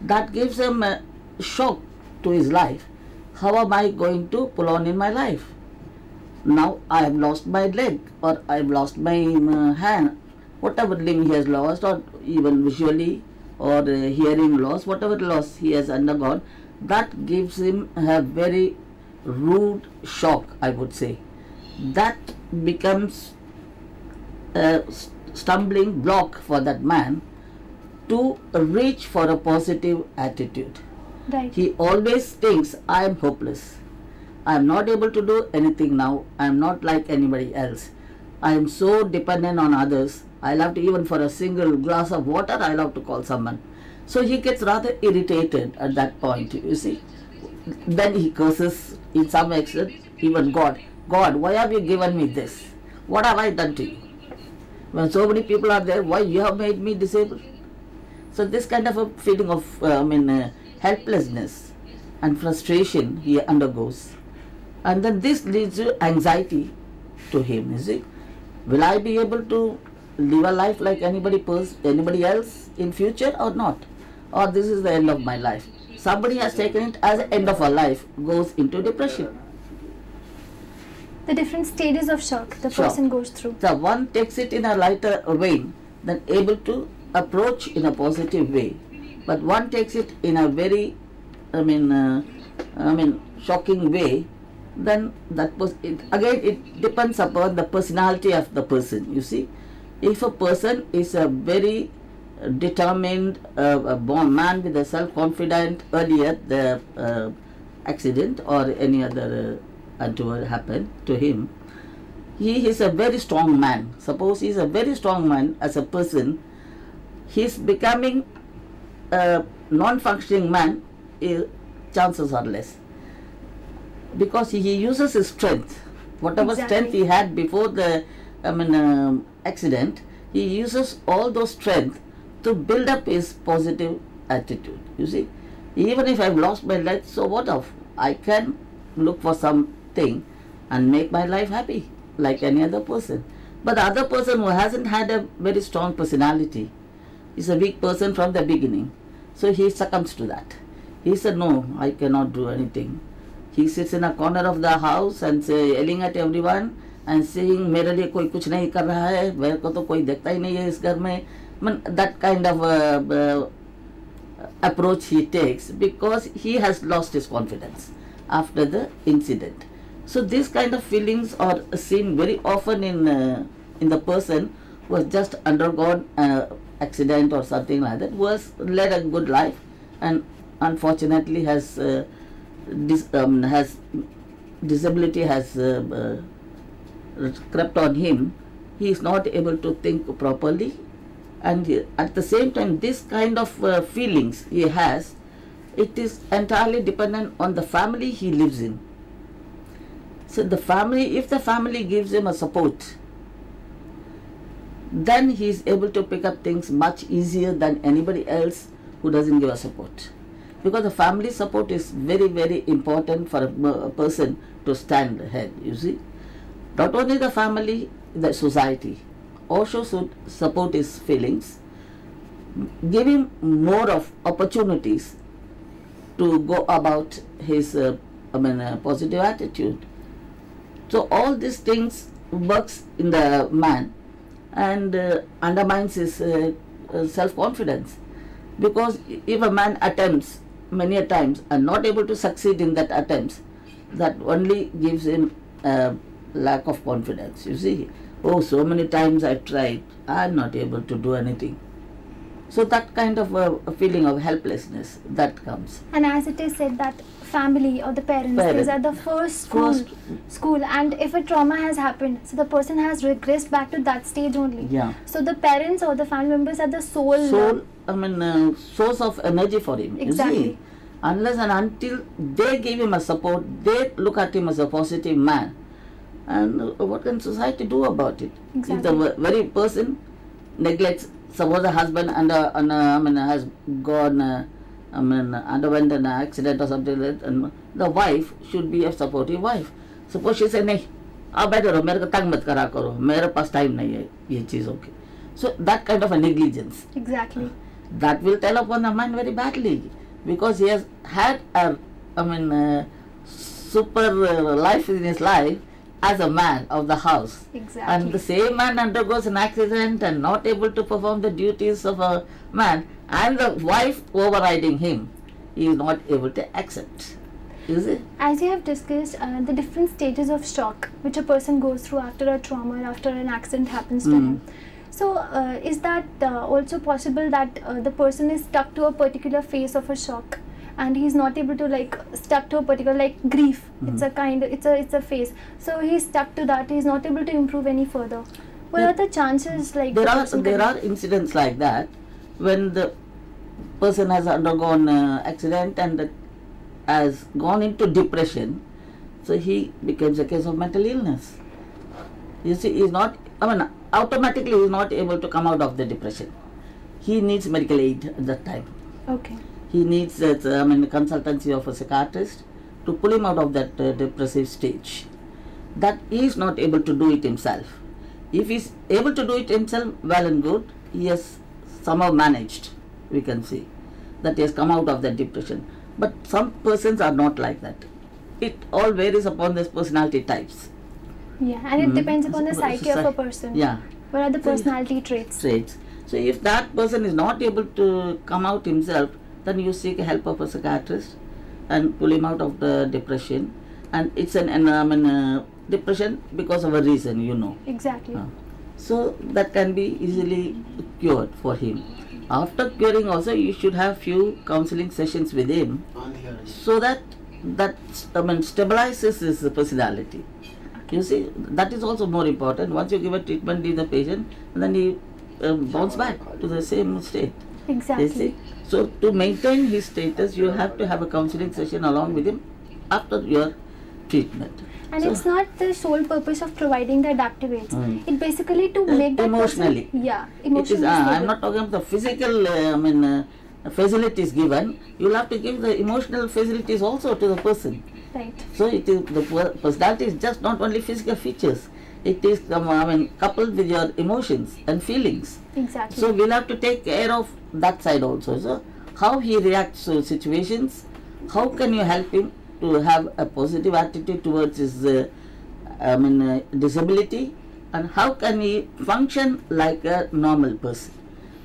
that gives him a shock to his life. How am I going to pull on in my life? now I have lost my leg, or I have lost my hand, whatever limb he has lost, or even visually or hearing loss, whatever loss he has undergone, that gives him a very rude shock, I would say. That becomes a stumbling block for that man to reach for a positive attitude. Right. He always thinks, I am hopeless. I am not able to do anything now. I am not like anybody else. I am so dependent on others. I'll have to, even for a single glass of water, I'll have to call someone. So he gets rather irritated at that point, you see. Then he curses, in some extent, even God. God, why have you given me this? What have I done to you? When so many people are there, why you have made me disabled? So this kind of a feeling of, helplessness and frustration he undergoes. And then this leads to anxiety to him, you see. Will I be able to live a life like anybody else in future or not? Or this is the end of my life. Somebody has taken it as the end of a life, goes into depression. The different stages of shock the Shock. person goes through. So one takes it in a lighter vein, then able to approach in a positive way. But one takes it in a very, shocking way, then that was it. Again, it depends upon the personality of the person, you see. If a person is a very determined, born man with a self-confident, earlier the accident or any other untoward happened to him, he is a very strong man. Suppose he is a very strong man as a person, he is becoming a non-functioning man, chances are less. Because he uses his strength, whatever strength he had before the accident, he uses all those strength to build up his positive attitude. You see, even if I've lost my leg, so what of? I can look for something and make my life happy like any other person. But the other person who hasn't had a very strong personality is a weak person from the beginning. So he succumbs to that. He said, no, I cannot do anything. He sits in a corner of the house and yelling at everyone and saying, मेरे लिए कोई कुछ नहीं कर रहा है, मेरे को तो कोई देखता ही नहीं है इस घर में. That kind of approach he takes because he has lost his confidence after the incident. So these kind of feelings are seen very often in the person who has just undergone accident or something like that, who has led a good life and unfortunately has disability has crept on him. He is not able to think properly, and at the same time this kind of feelings he has, it is entirely dependent on the family he lives in. So the family, if the family gives him a support, then he is able to pick up things much easier than anybody else who doesn't give a support. Because the family support is very, very important for a person to stand ahead, you see. Not only the family, the society also should support his feelings, give him more of opportunities to go about his positive attitude. So all these things works in the man and undermines his self-confidence. Because if a man attempts many a times and not able to succeed in that attempts, that only gives him lack of confidence. You see, oh, so many times I tried, I'm not able to do anything. So that kind of a feeling of helplessness that comes. And as it is said that family or the parents is at the first school, and if a trauma has happened, so the person has regressed back to that stage only. Yeah. So the parents or the family members are the sole source of energy for him. Exactly. You see, unless and until they give him a support, they look at him as a positive man. And what can society do about it? Exactly. If the very person neglects, suppose a husband has gone, underwent an accident or something like that, and the wife should be a supportive wife. Suppose she say, नहीं, आप बैठे रहो, मेरे को तंग मत करा करो, मेरे पास टाइम नहीं है, ये चीज okay. So that kind of a negligence. Exactly. That will tell upon the man very badly, because he has had a super life in his life, as a man of the house. Exactly. And the same man undergoes an accident and not able to perform the duties of a man, and the wife overriding him, he is not able to accept. You see? As you have discussed, the different stages of shock which a person goes through after a trauma, after an accident happens to him. So, is that also possible that the person is stuck to a particular phase of a shock, and he's not able to stuck to a particular grief? It's a kind, it's a phase. So he's stuck to that. He's not able to improve any further. What are the chances there are incidents like that when the person has undergone accident and has gone into depression, so he becomes a case of mental illness. You see, he's not, automatically he's not able to come out of the depression. He needs medical aid at that time. Okay. He needs the consultancy of a psychiatrist to pull him out of that depressive stage. That he is not able to do it himself. If he is able to do it himself, well and good, he has somehow managed, we can see, that he has come out of that depression. But some persons are not like that. It all varies upon the personality types. Yeah, and it depends upon the psyche of a person. Yeah. What are the personality traits? So if that person is not able to come out himself, then you seek help of a psychiatrist and pull him out of the depression. And it's an depression because of a reason, Exactly. So that can be easily cured for him. After curing also, you should have few counseling sessions with him, so that stabilizes his personality. You see, that is also more important. Once you give a treatment to the patient, then he bounce back to the same state. Exactly. You see? So to maintain his status, you have to have a counseling session along with him after your treatment. And So- it's not the sole purpose of providing the adaptive aids. It basically to make that emotionally. person, It is. emotionally I'm stable. not talking about the physical. Facilities given. You'll have to give the emotional facilities also to the person. Right. So it is the personality is just not only physical features. It is coupled with your emotions and feelings. Exactly. So we'll have to take care of that side also. So how he reacts to situations, how can you help him to have a positive attitude towards his disability, and how can he function like a normal person.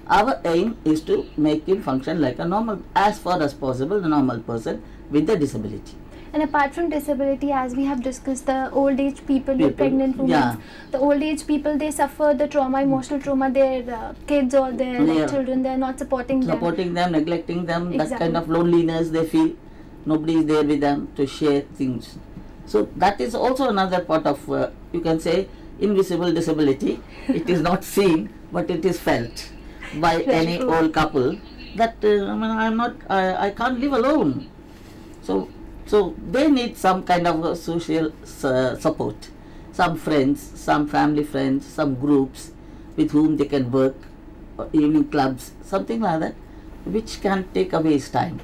Our aim is to make him function like a normal, as far as possible, the normal person with a disability. And apart from disability, as we have discussed, the old age people, the People, pregnant women, yeah. the old age people, they suffer the trauma, emotional trauma. Their kids or their Yeah. children, they are not supporting Supporting them, neglecting them, that Exactly. kind of loneliness they feel. Nobody is there with them to share things. So that is also another part of, you can say, invisible disability. It is not seen, but it is felt by any true. old couple that I can't live alone. So they need some kind of social support, some friends, some family friends, some groups with whom they can work, or evening clubs, something like that, which can take away his time.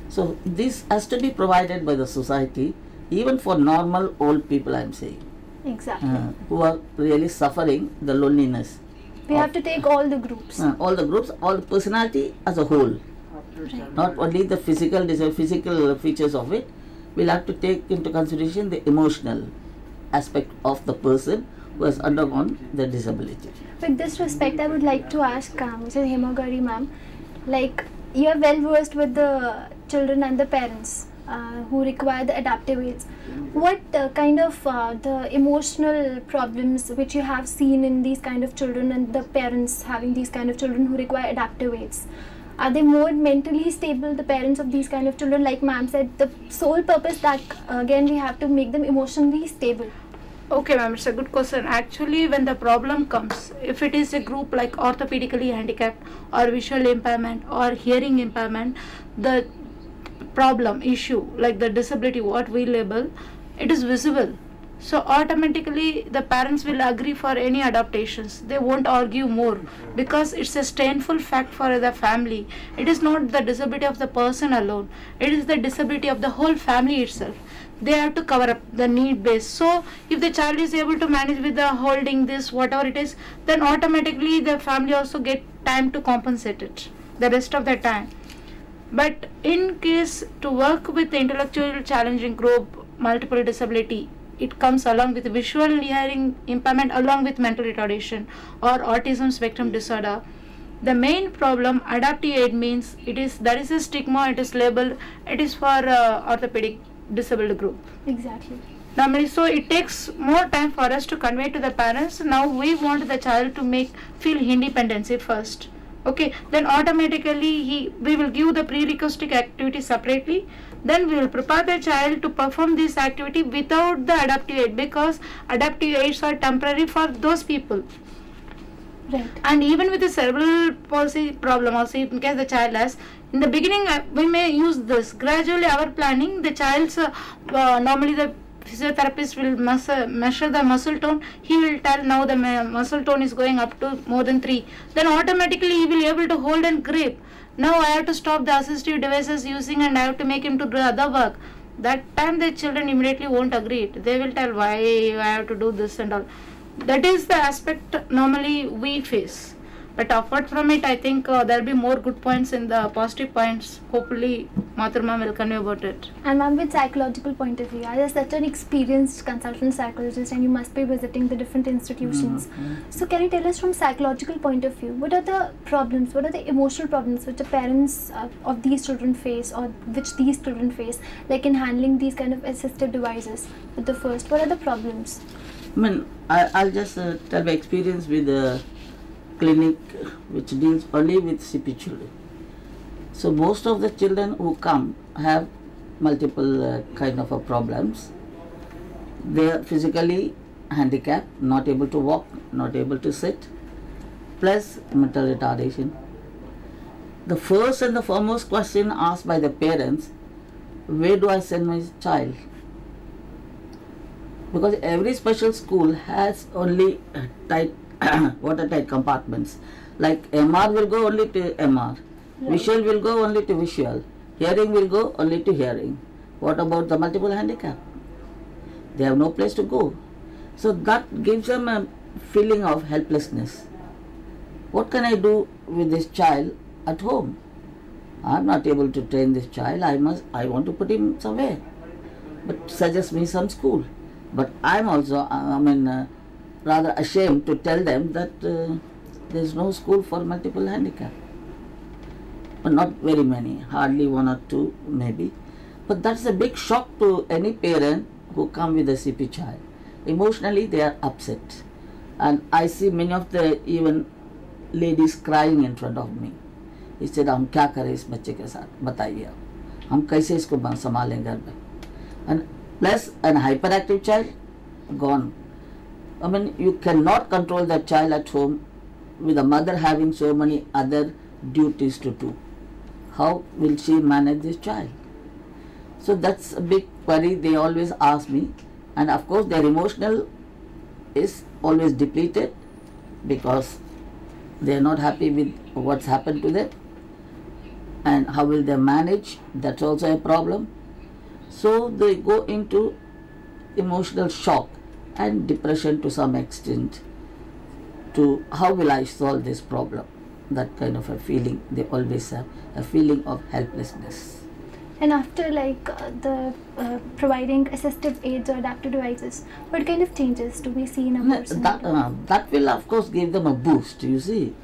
So this has to be provided by the society, even for normal old people, I am saying, Exactly. who are really suffering the loneliness. We have to take all the groups. All the groups, all the personality as a whole. Not only the physical features of it, we'll have to take into consideration the emotional aspect of the person who has undergone the disability. With this respect, I would like to ask Mrs. Hemagari ma'am, you are well versed with the children and the parents who require the adaptive aids. What kind of the emotional problems which you have seen in these kind of children and the parents having these kind of children who require adaptive aids? Are they more mentally stable, the parents of these kind of children? Like ma'am said, the sole purpose that again we have to make them emotionally stable. Okay, ma'am, it's a good question. Actually, when the problem comes, if it is a group like orthopedically handicapped or visual impairment or hearing impairment, the problem, issue, like the disability, what we label, it is visible. So automatically the parents will agree for any adaptations. They won't argue more because it's a stainful fact for the family. It is not the disability of the person alone. It is the disability of the whole family itself. They have to cover up the need base. So if the child is able to manage with the holding this, whatever it is, then automatically the family also get time to compensate it the rest of the time. But in case to work with the intellectual challenging group, multiple disability, it comes along with visual hearing impairment along with mental retardation or autism spectrum disorder. The main problem adaptive aid means there is a stigma, it is labeled, it is for orthopedic disabled group. Exactly. Normally, so it takes more time for us to convey to the parents. Now we want the child to feel independency first. Okay, then automatically we will give the prerequisite activity separately. Then we will prepare the child to perform this activity without the adaptive aid, because adaptive aids are temporary for those people. Right. And even with the cerebral palsy problem also, in case the child has, in the beginning we may use this. Gradually our planning, the child's normally the physiotherapist will measure the muscle tone. He will tell now the muscle tone is going up to more than 3. Then automatically he will be able to hold and grip. Now I have to stop the assistive devices using and I have to make him to do other work. That time the children immediately won't agree it. They will tell why I have to do this and all. That is the aspect normally we face. But apart from it, I think there will be more good points in the positive points. Hopefully, Mathur ma'am will convey about it. And ma'am, with psychological point of view, as such an experienced consultant psychologist, and you must be visiting the different institutions. So can you tell us from psychological point of view, what are the problems, what are the emotional problems which the parents of these children face, or which these children face, like in handling these kind of assistive devices? With the first, what are the problems? I mean, I'll just tell my experience with the clinic which deals only with CP children. So most of the children who come have multiple kind of problems. They are physically handicapped, not able to walk, not able to sit, plus mental retardation. The first and the foremost question asked by the parents, where do I send my child? Because every special school has only tight watertight compartments. Like MR will go only to MR, visual will go only to visual, hearing will go only to hearing. What about the multiple handicap? They have no place to go. So that gives them a feeling of helplessness. What can I do with this child at home? I am not able to train this child. I want to put him somewhere. But suggest me some school. But I am also, rather ashamed to tell them that there is no school for multiple handicap. But not very many, hardly 1 or 2 maybe. But that's a big shock to any parent who come with a CP child. Emotionally they are upset. And I see many of the even ladies crying in front of me. He said, हम क्या करें इस बच्चे के साथ बताइए आप, हम कैसे इसको संभालें घर में. And plus an hyperactive child, gone. I mean, you cannot control that child at home with a mother having so many other duties to do. How will she manage this child? So that's a big worry they always ask me. And of course their emotional is always depleted because they are not happy with what's happened to them. And how will they manage? That's also a problem. So they go into emotional shock and depression to some extent, to how will I solve this problem? That kind of a feeling they always have, a feeling of helplessness. And after the providing assistive aids or adaptive devices, what kind of changes do we see in a person? That will of course give them a boost, you see.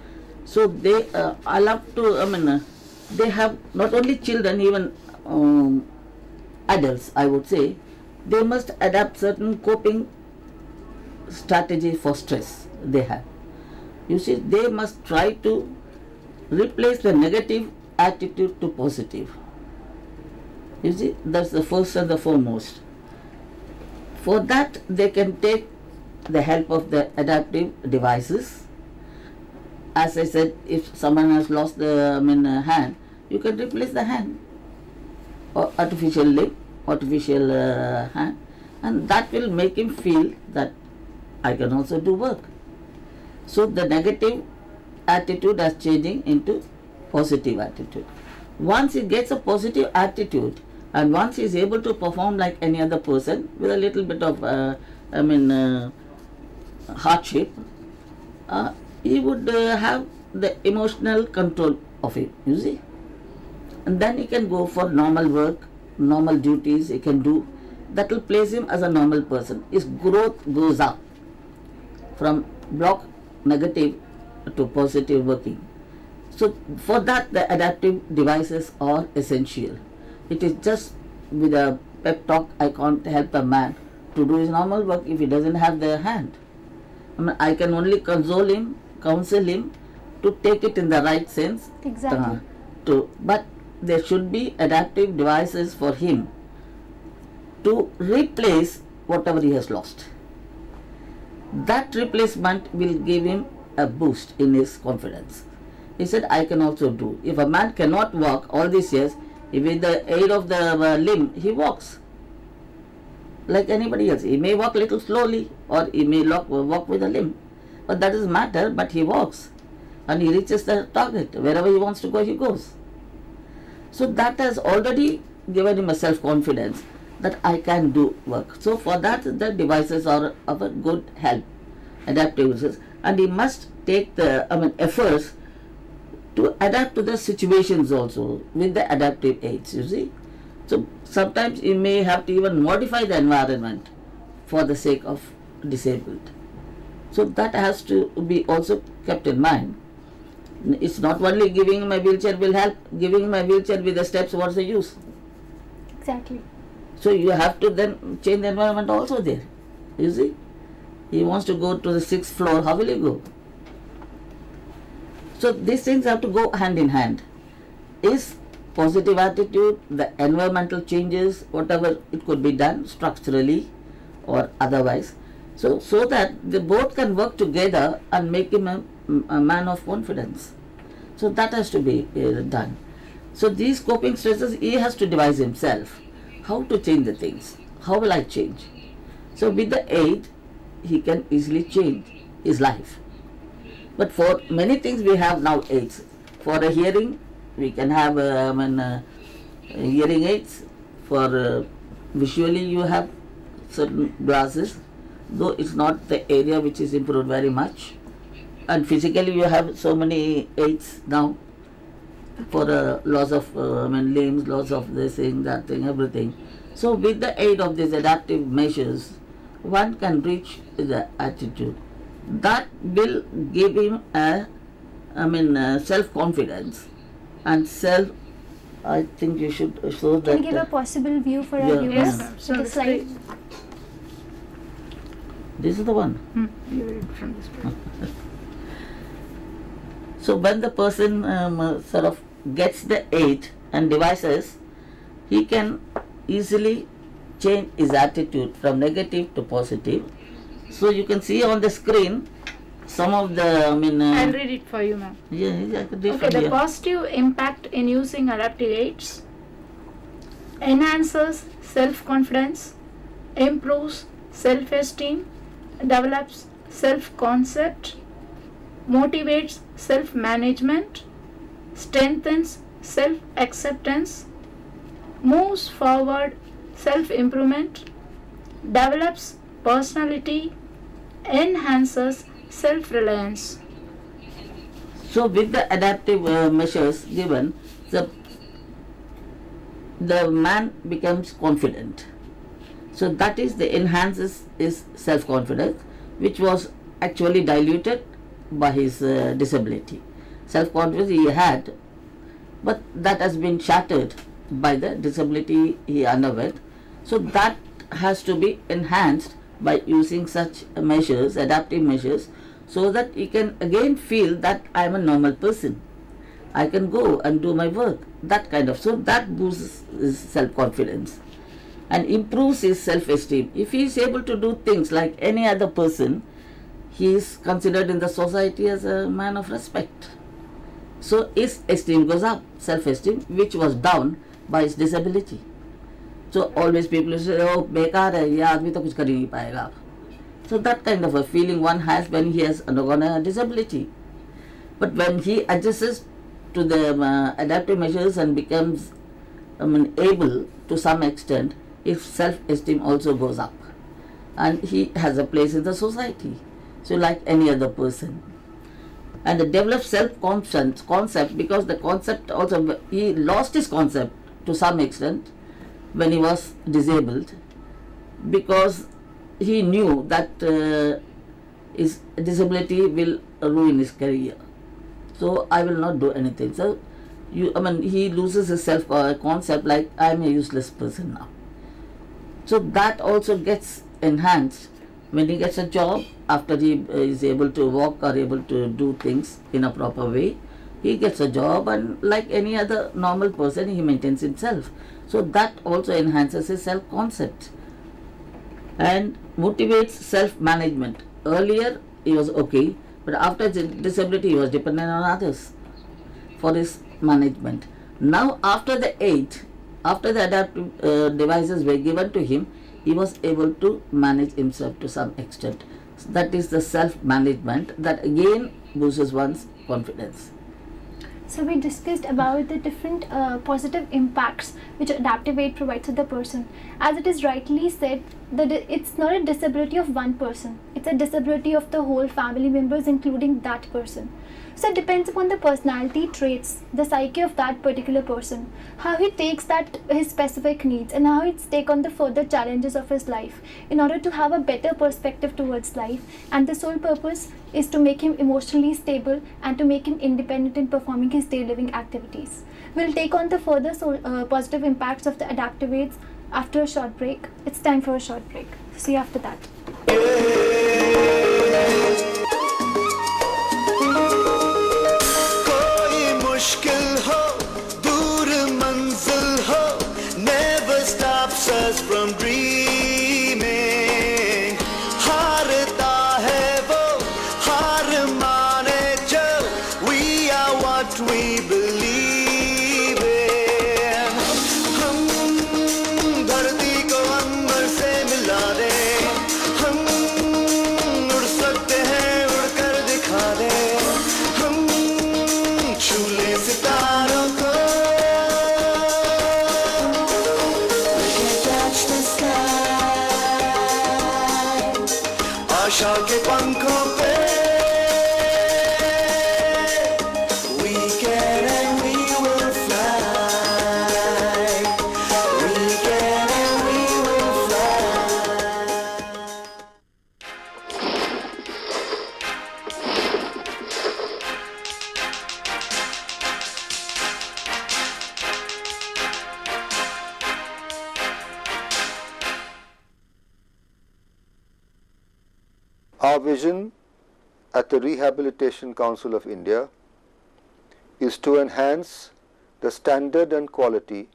So they, I love to, they have not only children, even adults, I would say, they must adapt certain coping strategies for stress they have. You see, they must try to replace the negative attitude to positive. You see, that's the first and the foremost. For that, they can take the help of the adaptive devices. As I said, if someone has lost the hand, you can replace the hand, or artificial limb, artificial hand, and that will make him feel that I can also do work. So the negative attitude is changing into positive attitude. Once he gets a positive attitude, and once he is able to perform like any other person with a little bit of hardship, he would have the emotional control of it, you see. And then he can go for normal work, normal duties he can do, that will place him as a normal person. His growth goes up from block negative to positive working. So for that, the adaptive devices are essential. It is just with a pep talk, I can't help a man to do his normal work if he doesn't have the hand. I mean, I can only console him, counsel him to take it in the right sense. Exactly. But there should be adaptive devices for him to replace whatever he has lost. That replacement will give him a boost in his confidence. He said, I can also do. If a man cannot walk all these years, if with the aid of the limb, he walks like anybody else. He may walk a little slowly or he may walk with a limb. But that doesn't matter, but he walks and he reaches the target. Wherever he wants to go, he goes. So that has already given him a self-confidence that I can do work. So for that, the devices are of a good help, adaptive devices. And he must take the efforts to adapt to the situations also with the adaptive aids, you see. So sometimes you may have to even modify the environment for the sake of disabled. So that has to be also kept in mind. It's not only giving him a wheelchair will help, giving him a wheelchair with the steps, what's the use? Exactly. So you have to then change the environment also there, you see. He wants to go to the 6th floor, how will he go? So these things have to go hand in hand. Is positive attitude, the environmental changes, whatever it could be done structurally or otherwise, so that they both can work together and make him a man of confidence. So that has to be done. So these coping stresses, he has to devise himself how to change the things. How will I change? So with the aid, he can easily change his life. But for many things we have now aids. For a hearing, we can have hearing aids. For visually, you have certain glasses, though it's not the area which is improved very much. And physically, you have so many aids now for loss of limbs, loss of this thing, that thing, everything. So with the aid of these adaptive measures, one can reach the attitude. That will give him self-confidence and I think you should show that. Can you give a possible view for our Yeah, viewers yeah. with the slide? This is the one. You read from this page. So when the person sort of gets the aid and devices, he can easily change his attitude from negative to positive. So you can see on the screen some of the I'll read it for you, ma'am. Yeah, I could read Okay, from the here. positive impact in using adaptive aids enhances self-confidence, improves self-esteem, develops self-concept, motivates self-management, strengthens self-acceptance, moves forward self-improvement, develops personality, enhances self-reliance. So with the adaptive measures given, the man becomes confident. So that is the enhances his self-confidence, which was actually diluted by his disability. Self-confidence he had, but that has been shattered by the disability he underwent. So that has to be enhanced by using such measures, adaptive measures, so that he can again feel that I am a normal person. I can go and do my work. That kind of, so that boosts his self-confidence and improves his self-esteem. If he is able to do things like any other person, he is considered in the society as a man of respect. So his esteem goes up, self-esteem, which was down by his disability. So always people say, oh, bekar hai, ye aadmi to kuch kar hi nahi payega. So that kind of a feeling one has when he has undergone a disability. But when he adjusts to the adaptive measures and becomes able to some extent, his self-esteem also goes up. And he has a place in the society. So like any other person. And the developed self-concept, because the concept also, he lost his concept to some extent when he was disabled, because he knew that his disability will ruin his career. So I will not do anything. So he loses his self concept, like I am a useless person now. So that also gets enhanced when he gets a job, after he is able to walk or able to do things in a proper way. He gets a job, and like any other normal person, he maintains himself. So that also enhances his self concept and motivates self management. Earlier he was okay, but after disability he was dependent on others for his management. Now after the age, after the adaptive devices were given to him, he was able to manage himself to some extent. So that is the self management that again boosts one's confidence. So we discussed about the different positive impacts which adaptive aid provides to the person. As it is rightly said, that it's not a disability of one person, it's a disability of the whole family members, including that person. So it depends upon the personality traits, the psyche of that particular person, how he takes that his specific needs, and how he take on the further challenges of his life in order to have a better perspective towards life. And the sole purpose is to make him emotionally stable and to make him independent in performing his daily living activities. We'll take on the further positive impacts of the adaptive aids after a short break. It's time for a short break. See you after that. Never stops us from dreaming. हारता है वो, हार माने जो. We are what we believe in. हम धरती को अंबर से मिला दे. हम उड़ सकते हैं, उड़कर दिखा दे. हम छू ले सितारों को. आशा के पंखों पे we can and we will fly. We can and we will fly. Our vision at the Rehabilitation Council of India is to enhance the standard and quality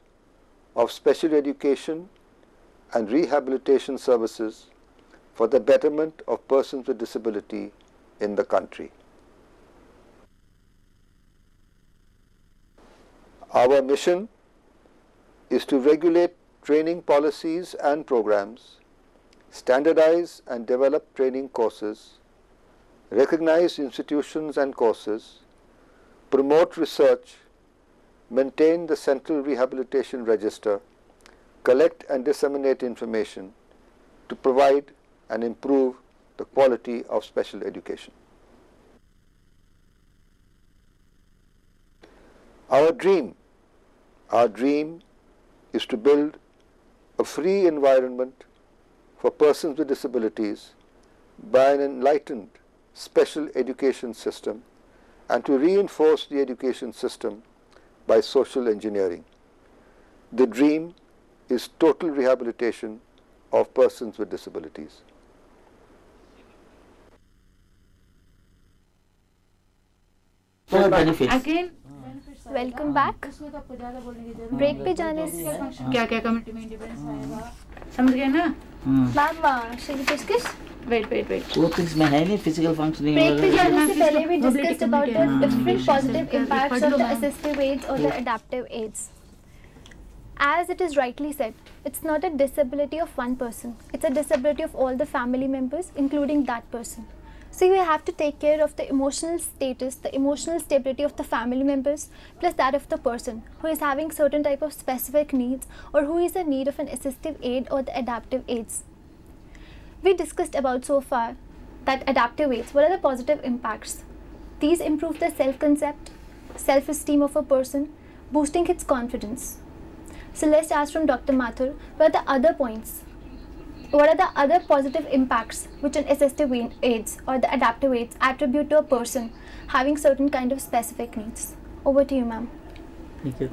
of special education and rehabilitation services for the betterment of persons with disability in the country. Our mission is to regulate training policies and programs, standardize and develop training courses, recognize institutions and courses, promote research, maintain the Central Rehabilitation Register, collect and disseminate information to provide and improve the quality of special education. Our dream is to build a free environment for persons with disabilities by an enlightened special education system, and to reinforce the education system by social engineering. The dream is total rehabilitation of persons with disabilities. For benefits. Again, welcome back. Break पे जाने से क्या क्या community में independence आएगा, समझ गए ना? मैम शेरी पेशकश. वेट वो थिंग्स में है नहीं फिजिकल फंक्शनिंग. ब्रेक पे जाने से पहले we discussed about the different positive impacts of the assistive aids or the adaptive aids. As it is rightly said, it's not a disability of one person, it's a disability of all the family members, including that person. So we have to take care of the emotional status, the emotional stability of the family members, plus that of the person who is having certain type of specific needs or who is in need of an assistive aid or the adaptive aids. We discussed about so far that adaptive aids, what are the positive impacts? These improve the self-concept, self-esteem of a person, boosting its confidence. So let's ask from Dr. Mathur, what are the other points what are the other positive impacts which an assistive aids or the adaptive aids attribute to a person having certain kind of specific needs? Over to you, ma'am. Thank you.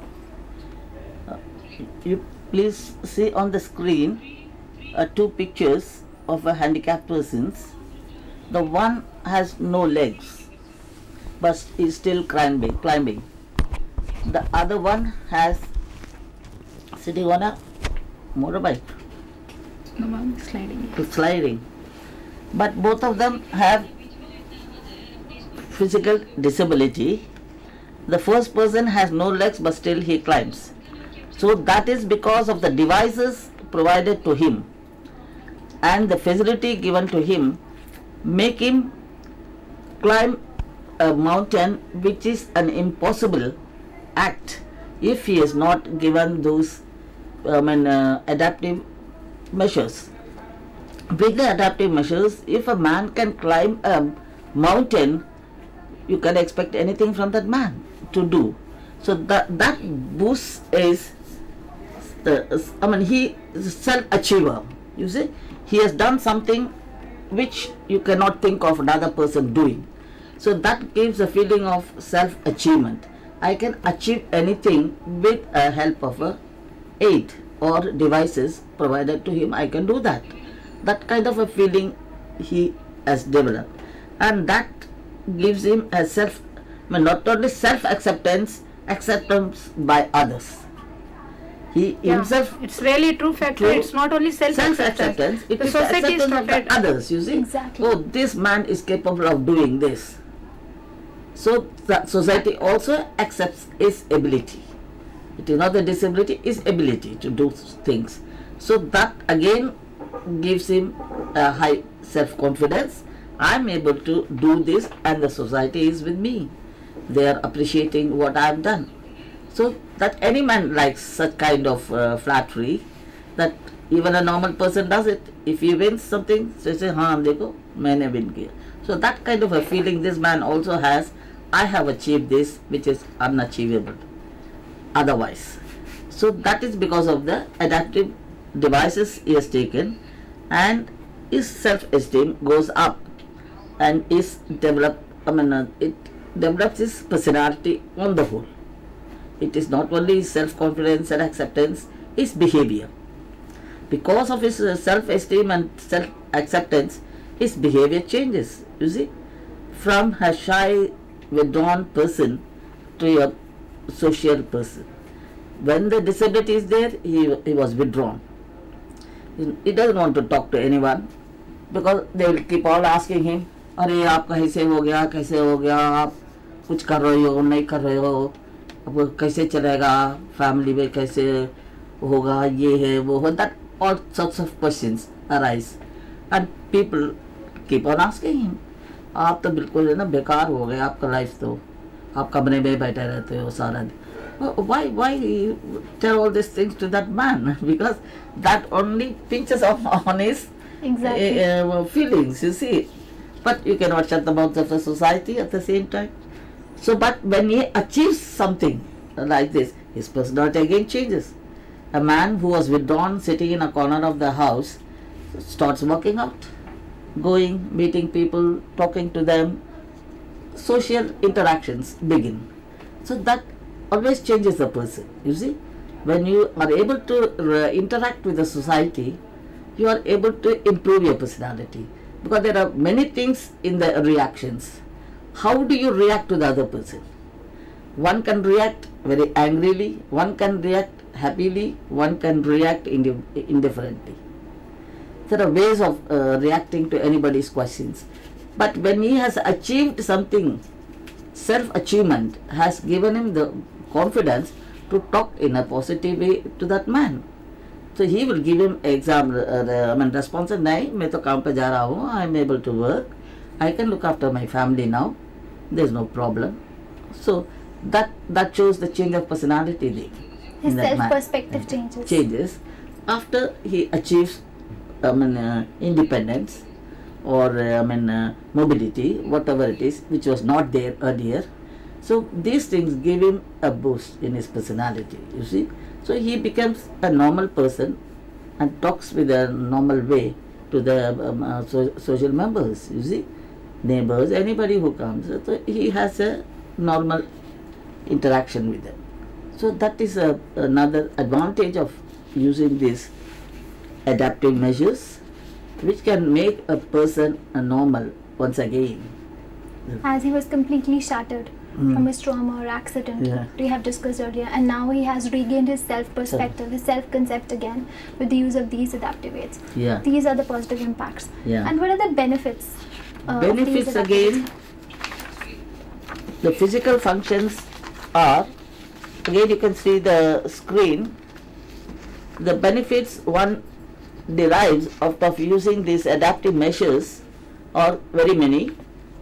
You please see on the screen two pictures of a handicapped persons. The one has no legs but is still climbing. The other one has sitting on a motorbike. No, ma'am, Sliding. But both of them have physical disability. The first person has no legs but still he climbs. So that is because of the devices provided to him and the facility given to him make him climb a mountain, which is an impossible act if he is not given those adaptive measures. With the adaptive measures, if a man can climb a mountain, you can expect anything from that man to do. So that boost is he is a self-achiever. You see, he has done something which you cannot think of another person doing. So that gives a feeling of self-achievement. I can achieve anything with the help of a aid or devices provided to him. I can do that. That kind of a feeling he has developed, and that gives him a not only self-acceptance, acceptance by others. He himself. It's really true factor. It's not only Self-acceptance. It the is society is acceptance of the others. You see. Exactly. Oh, this man is capable of doing this. So the society also accepts his ability. It is not the disability, his ability to do things. So that again gives him a high self-confidence. I am able to do this and the society is with me. They are appreciating what I have done. So that any man likes such kind of flattery, that even a normal person does it. If he wins something, so he says, haan dekho, maine win kiya. So that kind of a feeling this man also has, I have achieved this which is unachievable otherwise. So that is because of the adaptive devices he has taken, and his self-esteem goes up and is developed, it develops his personality on the whole. It is not only self-confidence and acceptance, his behavior. Because of his self-esteem and self-acceptance, his behavior changes, you see, from a shy, withdrawn person to a social person. When the disability is there, he was withdrawn. He doesn't want to talk to anyone because they will keep on asking him, अरे आप कैसे हो गया, आप कुछ कर रहे हो नहीं कर रहे हो, अब कैसे चलेगा, फैमिली में कैसे होगा, ये है वो है. That all sorts of questions arise and people keep on asking him, आप तो बिल्कुल है ना बेकार हो गए, आपका लाइफ तो आप कमरे में बैठे रहते हो सारा दिन. Why tell all these things to that man? Because that only pinches on his feelings, you see. But you cannot shut the mouth of the society at the same time. So, but when he achieves something like this, his personality again changes. A man who was withdrawn, sitting in a corner of the house, starts walking out, going, meeting people, talking to them. Social interactions begin. So that always changes the person, you see. When you are able to interact with the society, you are able to improve your personality, because there are many things in the reactions. How do you react to the other person? One can react very angrily, one can react happily, one can react indifferently. There are ways of reacting to anybody's questions. But when he has achieved something, self-achievement has given him the confidence to talk in a positive way to that man. So he will give him response, nahi, main to kaam pe ja raha hu, I am able to work, I can look after my family now, there is no problem. So that shows the change of personality there. His self-perspective changes after he achieves independence or mobility, whatever it is, which was not there earlier. So these things give him a boost in his personality, you see. So he becomes a normal person and talks with a normal way to the social members, you see, neighbors, anybody who comes. So he has a normal interaction with them. So that is another advantage of using these adaptive measures, which can make a person a normal once again. As he was completely shattered from his trauma or accident, we have discussed earlier, and now he has regained his self-perspective, his self-concept again with the use of these adaptive aids. These are the positive impacts. And what are the benefits? Benefits again, the physical functions are, again you can see the screen, the benefits one derives out of using these adaptive measures are very many,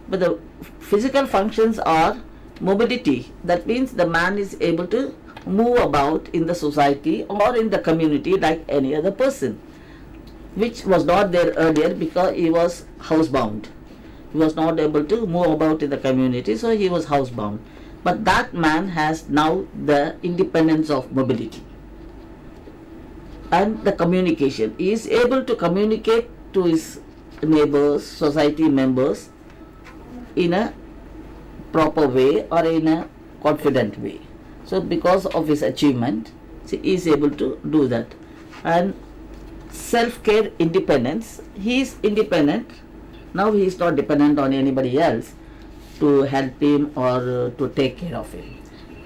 but the physical functions are mobility. That means the man is able to move about in the society or in the community like any other person, which was not there earlier because he was housebound. He was not able to move about in the community, so he was housebound. But that man has now the independence of mobility and the communication. He is able to communicate to his neighbors, society members in a proper way or in a confident way. So because of his achievement, he is able to do that. And self-care independence, he is independent. Now he is not dependent on anybody else to help him or to take care of him.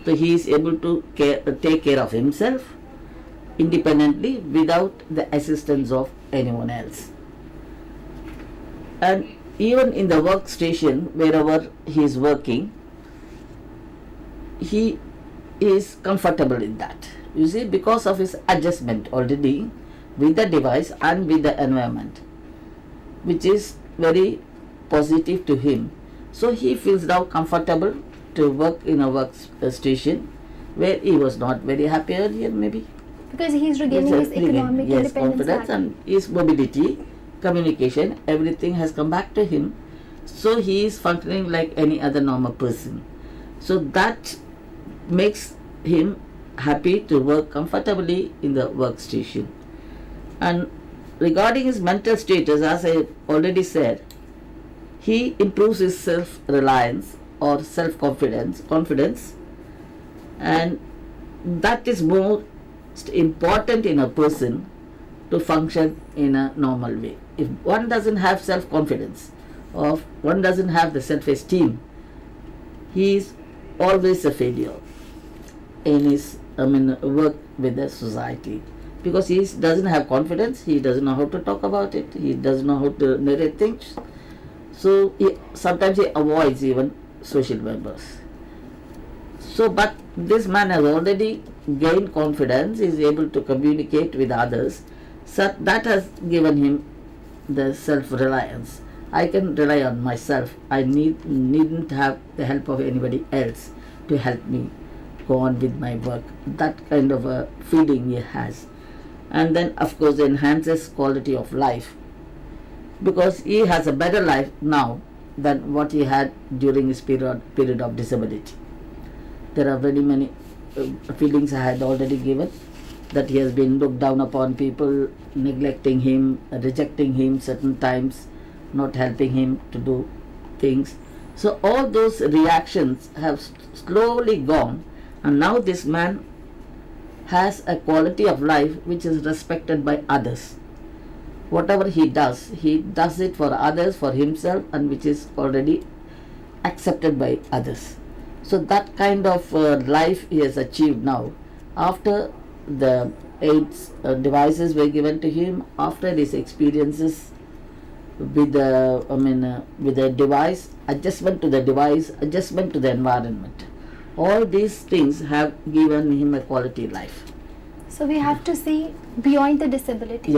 So he is able to take care of himself independently without the assistance of anyone else. And even in the workstation, wherever he is working, he is comfortable in that. You see, because of his adjustment already with the device and with the environment, which is very positive to him. So he feels now comfortable to work in a workstation where he was not very happy earlier, maybe. Because he is regaining his economic independence confidence back. And his mobility, communication, everything has come back to him. So he is functioning like any other normal person. So that makes him happy to work comfortably in the workstation. And regarding his mental status, as I already said, he improves his self-reliance or self-confidence, and that is more important in a person to function in a normal way. If one doesn't have self-confidence or one doesn't have the self-esteem, he is always a failure in his work with the society, because he doesn't have confidence, he doesn't know how to talk about it, he doesn't know how to narrate things. So sometimes he avoids even social members. So but this man has already gained confidence, he is able to communicate with others, so that has given him the self-reliance. I can rely on myself, I needn't have the help of anybody else to help me go on with my work. That kind of a feeling he has. And then of course enhances quality of life, because he has a better life now than what he had during his period of disability. There are very many feelings I had already given, that he has been looked down upon, people neglecting him, rejecting him certain times, not helping him to do things. So all those reactions have slowly gone, and now this man has a quality of life which is respected by others. Whatever he does it for others, for himself, and which is already accepted by others. So that kind of life he has achieved now, after the aids devices were given to him, after his experiences with the device, adjustment to the device, adjustment to the environment. All these things have given him a quality life. So we have to see beyond the disability.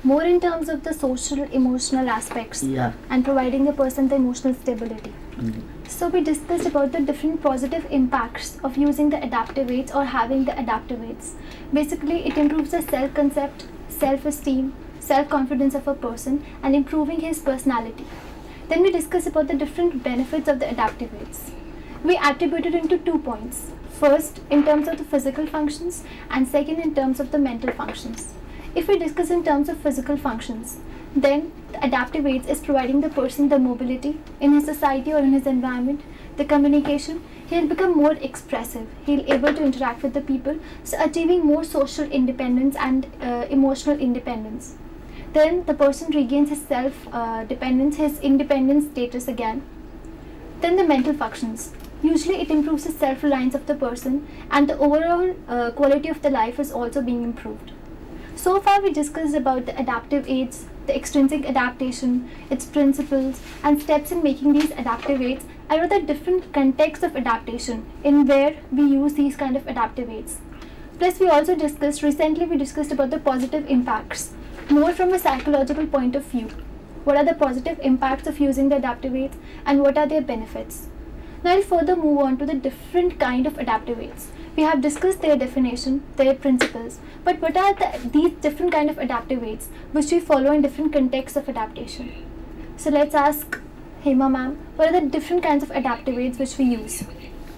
More in terms of the social, emotional aspects and providing the person the emotional stability. So we discussed about the different positive impacts of using the adaptive aids or having the adaptive aids. Basically, it improves the self-concept, self-esteem, self-confidence of a person and improving his personality. Then we discussed about the different benefits of the adaptive aids. We attributed into 2 points. First, in terms of the physical functions, and second, in terms of the mental functions. If we discuss in terms of physical functions, then the adaptive aids is providing the person the mobility in his society or in his environment, the communication. He'll become more expressive. He'll able to interact with the people, so achieving more social independence and emotional independence. Then the person regains his self-dependence, his independence status again. Then the mental functions. Usually it improves the self-reliance of the person, and the overall quality of the life is also being improved. So far we discussed about the adaptive aids, the extrinsic adaptation, its principles and steps in making these adaptive aids, and what are the different contexts of adaptation in where we use these kind of adaptive aids. Plus we also recently we discussed about the positive impacts, more from a psychological point of view. What are the positive impacts of using the adaptive aids and what are their benefits? Now I'll further move on to the different kind of adaptive aids. We have discussed their definition, their principles, but what are these different kind of adaptive aids which we follow in different contexts of adaptation? So let's ask Hema ma'am, what are the different kinds of adaptive aids which we use?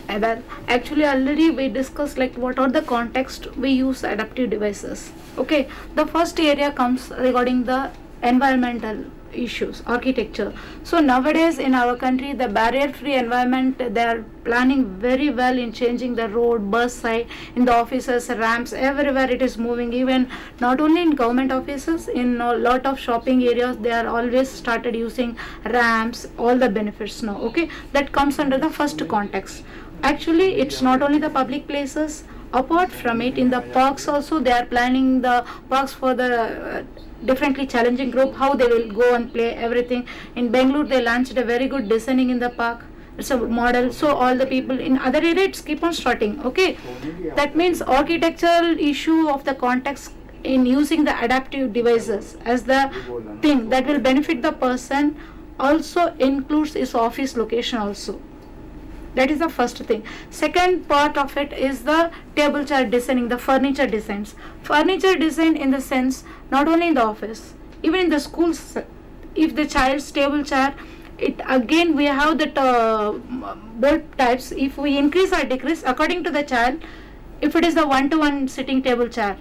Well, actually already we discussed like what are the context we use adaptive devices. Okay, the first area comes regarding the environmental issues, architecture. So nowadays in our country, the barrier-free environment, they are planning very well in changing the road, bus side, in the offices, ramps, everywhere it is moving. Even not only in government offices, in a lot of shopping areas, they are always started using ramps, all the benefits now. Okay, that comes under the first context. Actually, it's not only the public places. Apart from it, in the parks also, they are planning the parks for the differently challenging group, how they will go and play everything. In Bangalore, they launched a very good designing in the park. It's a model, so all the people in other areas keep on starting. Okay, that means architectural issue of the context in using the adaptive devices as the thing that will benefit the person also includes his office location also. That is the first thing. Second part of it is the table chair designing, the furniture designs. Furniture design in the sense, not only in the office, even in the schools, if the child's table chair, it again we have that bolt types. If we increase or decrease according to the child, if it is the one-to-one sitting table chair,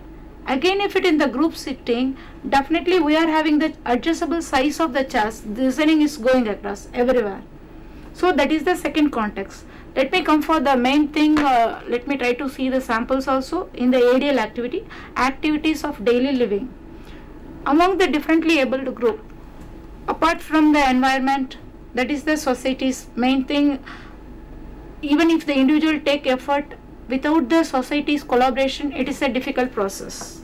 again if it in the group sitting, definitely we are having the adjustable size of the chairs. Designing is going across everywhere. So that is the second context. Let me come for the main thing. Let me try to see the samples also in the ADL activity, activities of daily living. Among the differently abled group, apart from the environment, that is the society's main thing. Even if the individual take effort, without the society's collaboration, it is a difficult process.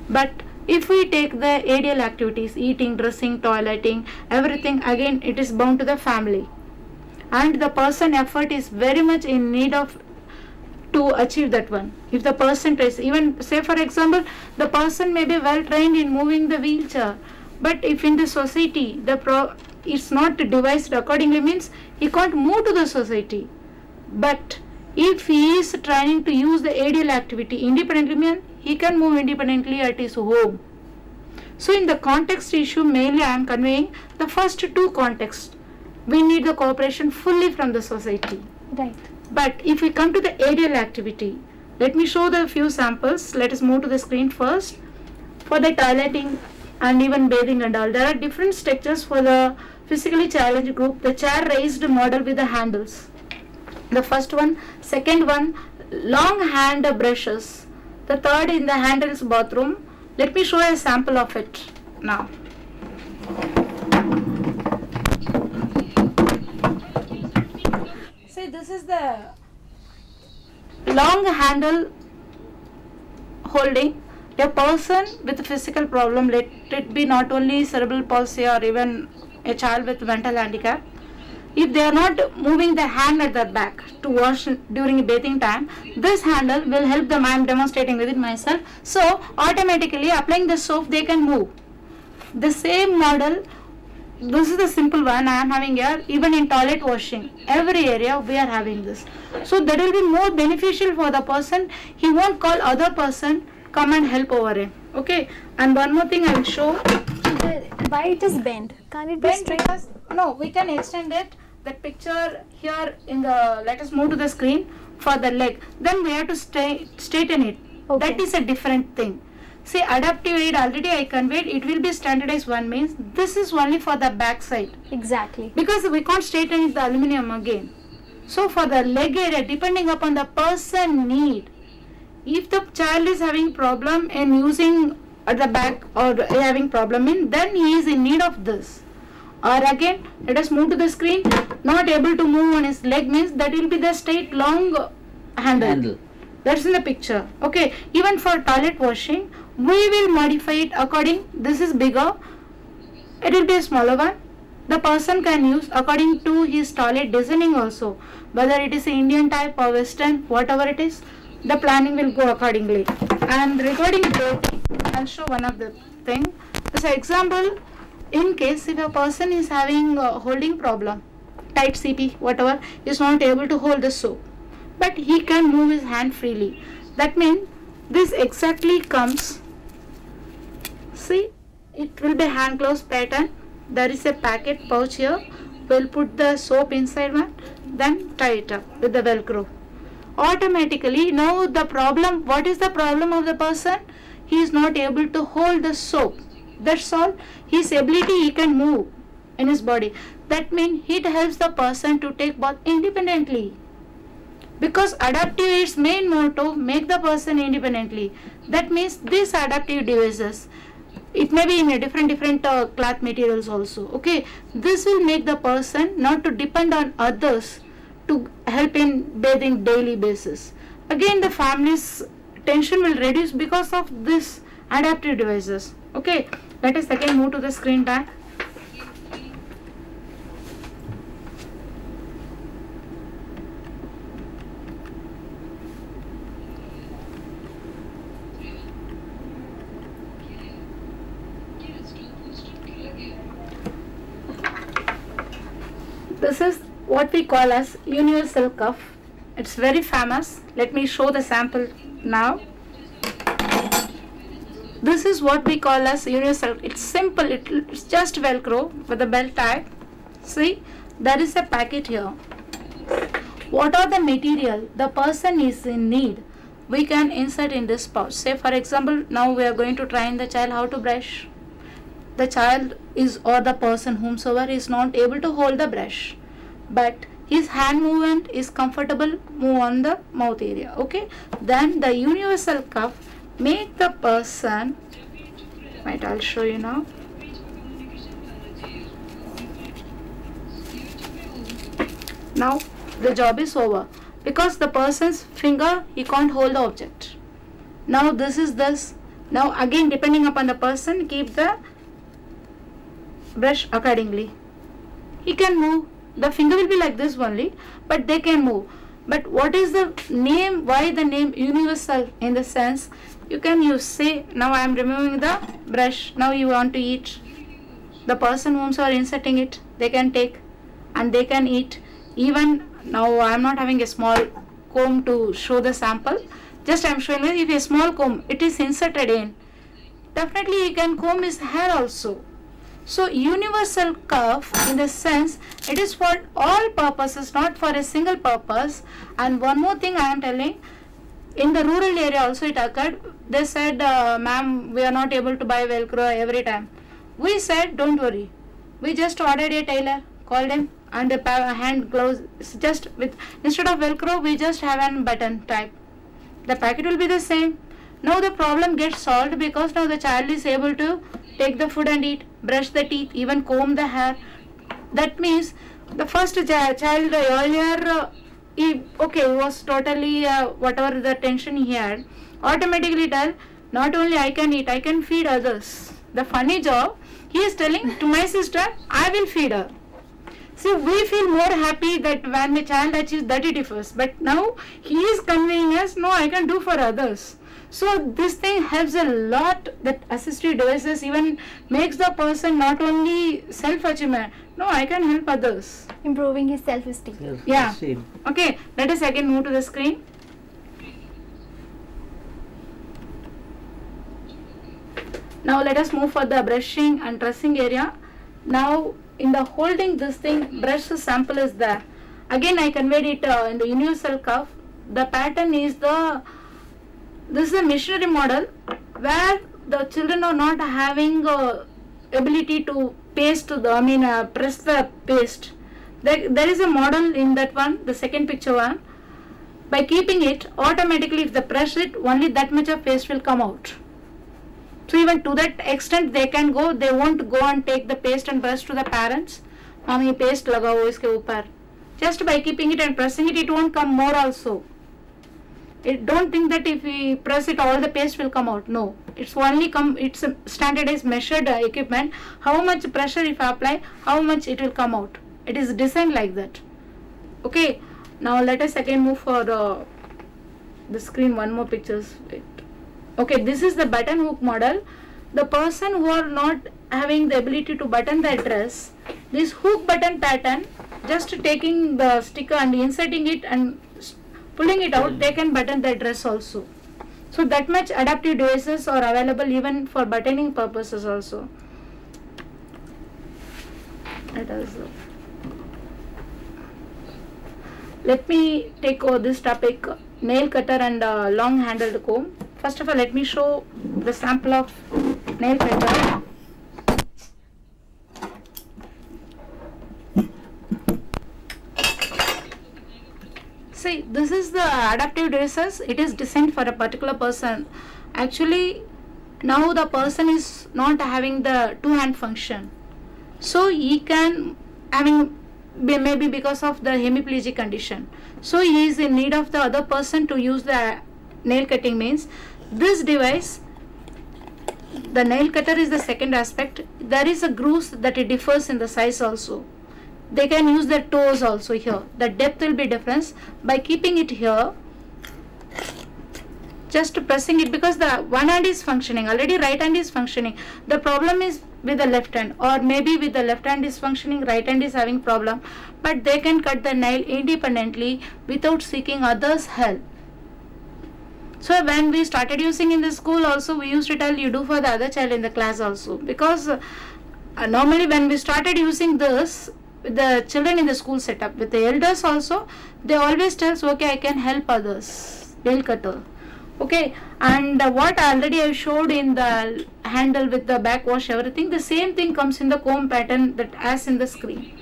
But if we take the ADL activities, eating, dressing, toileting, everything, again it is bound to the family. And the person effort is very much in need of to achieve that one. If the person tries, even say for example, the person may be well trained in moving the wheelchair, but if in the society it's not devised accordingly, means he can't move to the society. But if he is trying to use the ADL activity independently, means he can move independently at his home. So in the context issue, mainly I am conveying the first two contexts. We need the cooperation fully from the society. Right. But if we come to the ADL activity, let me show the few samples. Let us move to the screen first. For the toileting and even bathing and all, there are different structures for the physically challenged group. The chair raised model with the handles. The first one, second one, long hand brushes. The third in the handles bathroom. Let me show a sample of it now. This is the long handle holding a person with a physical problem, let it be not only cerebral palsy or even a child with mental handicap. If they are not moving their hand at their back to wash during bathing time, this handle will help them. I am demonstrating with it myself. So automatically applying the soap, they can move. The same model. This is the simple one I am having here. Even in toilet washing, every area we are having this. So that will be more beneficial for the person. He won't call other person come and help over him. Okay. And one more thing I will show. Why it is bent? Can it be Bent straight? because no, we can extend it. That picture here in the. Let us move to the screen for the leg. Then we have to straighten it. Okay. That is a different thing. See, adaptive aid already I conveyed, it will be standardized one means this is only for the back side. Exactly. Because we can't straighten the aluminum again. So for the leg area, depending upon the person need, if the child is having problem in using at the back or having problem in, then he is in need of this. Or again, let us move to the screen. Not able to move on his leg means that will be the straight long handle. That's in the picture. Okay. Even for toilet washing, we will modify it according. This is bigger. It will be a smaller one. The person can use according to his toilet designing also. Whether it is Indian type or Western, whatever it is, the planning will go accordingly. And regarding dating, I'll show one of the thing. As an example, in case if a person is having a holding problem, tight CP, whatever, is not able to hold the soap, but he can move his hand freely. That means this exactly comes. See, it will be hand close pattern. There is a packet pouch here. We'll put the soap inside one, then tie it up with the Velcro. Automatically, now the problem, what is the problem of the person? He is not able to hold the soap. That's all. His ability, he can move in his body. That means it helps the person to take bath independently. Because adaptive its main motto, make the person independently. That means these adaptive devices, it may be in a different cloth materials also. Okay, this will make the person not to depend on others to help in bathing daily basis. Again, the family's tension will reduce because of this adaptive devices. Okay, let us again move to the screen time. This is what we call as universal cuff. It's very famous. Let me show the sample now. This is what we call as universal. It's simple. It's just Velcro with a belt type. See, there is a packet here. What are the material the person is in need? We can insert in this pouch. Say for example, now we are going to train the child how to brush. The child is or the person whomsoever is not able to hold the brush, but his hand movement is comfortable, move on the mouth area. Okay, then the universal cuff make the person, wait, I'll show you now. Now the job is over because the person's finger, he can't hold the object. Now this is this. Now again, depending upon the person, keep the brush accordingly. He can move. The finger will be like this only, but they can move. But what is the name? Why the name universal? In the sense, you can use, say, now I am removing the brush. Now you want to eat. The person whom are inserting it, they can take and they can eat. Even now I am not having a small comb to show the sample. Just I am showing you, if a small comb, it is inserted in. Definitely he can comb his hair also. So universal cuff, in the sense, it is for all purposes, not for a single purpose. And one more thing I am telling, in the rural area also it occurred. They said, ma'am, we are not able to buy Velcro every time. We said, don't worry. We just ordered a tailor, called him, and a hand gloves. Just with, instead of Velcro, we just have a button type. The packet will be the same. Now the problem gets solved because now the child is able to take the food and eat, brush the teeth, even comb the hair. That means the first child earlier, he was totally whatever the tension he had, automatically tell, not only I can eat, I can feed others. The funny job, he is telling to my sister, I will feed her. See, we feel more happy that when the child achieves that it differs, but now he is conveying us, no, I can do for others. So this thing helps a lot, that assistive devices even makes the person not only self-achievement, no, I can help others. Improving his self-esteem. Yeah. Okay, let us again move to the screen. Now let us move for the brushing and dressing area. Now in the holding this thing, brush sample is there. Again I conveyed it in the universal cuff. The pattern is this is a machinery model where the children are not having ability to paste press the paste. There is a model in that one, the second picture one. By keeping it, automatically if they press it, only that much of paste will come out. So even to that extent they can go, they won't go and take the paste and brush to the parents. Mommy, paste lagao iske upar. Just by keeping it and pressing it, it won't come more also. Don't think that if we press it, all the paste will come out. No, it's only come. It's a standardized measured equipment. How much pressure if I apply, how much it will come out. It is designed like that. Okay. Now let us again move for the screen. One more pictures. Wait. Okay, this is the button hook model. The person who are not having the ability to button their dress, this hook button pattern, just taking the sticker and inserting it and pulling it out, they can button their dress also. So that much adaptive devices are available even for buttoning purposes also. Let me take over this topic, nail cutter and long handled comb. First of all, let me show the sample of nail cutter. See, this is the adaptive devices. It is designed for a particular person. Actually, now the person is not having the two-hand function. So he can maybe because of the hemiplegic condition. So he is in need of the other person to use the nail cutting means. This device, the nail cutter is the second aspect. There is a grooves that it differs in the size also. They can use their toes also here. The depth will be different. By keeping it here, just pressing it, because the one hand is functioning, already right hand is functioning. The problem is with the left hand, or maybe with the left hand is functioning, right hand is having problem, but they can cut the nail independently without seeking others' help. So when we started using in the school also, we used to tell you do for the other child in the class also, because normally when we started using this, the children in the school setup, with the elders also, they always tell, okay, I can help others, nail cutter. Okay, and what already I showed in the handle with the backwash, everything, the same thing comes in the comb pattern that as in the screen.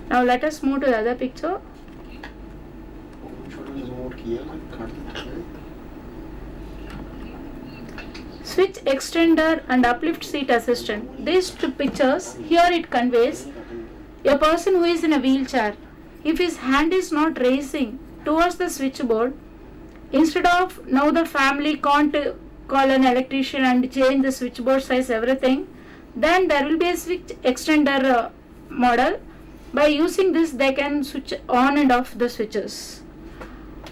Now let us move to the other picture. Switch extender and uplift seat assistant. These two pictures, here it conveys a person who is in a wheelchair. If his hand is not raising towards the switchboard, instead of now the family can't call an electrician and change the switchboard size, everything, then there will be a switch extender model. By using this, they can switch on and off the switches.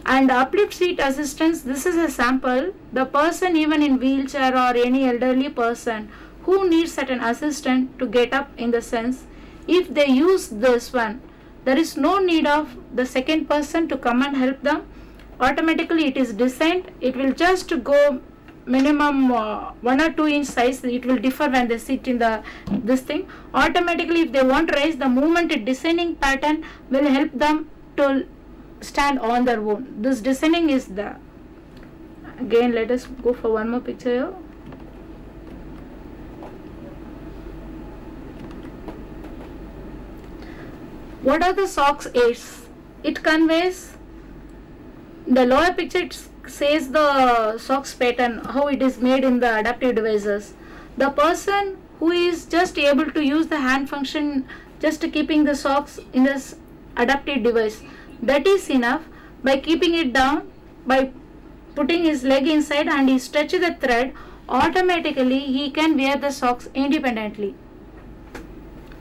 And uplift seat assistance, this is a sample. The person even in wheelchair or any elderly person who needs certain assistant to get up, in the sense, if they use this one, there is no need of the second person to come and help them. Automatically it is designed, it will just go minimum 1 or 2 inch size. It will differ when they sit in this thing. Automatically if they want to raise, the movement designing pattern will help them to stand on their own. This designing is the, again let us go for one more picture here. What are the socks aids? It conveys, the lower picture it says the socks pattern, how it is made in the adaptive devices. The person who is just able to use the hand function, just keeping the socks in this adaptive device, that is enough. By keeping it down, by putting his leg inside and he stretches the thread, automatically he can wear the socks independently.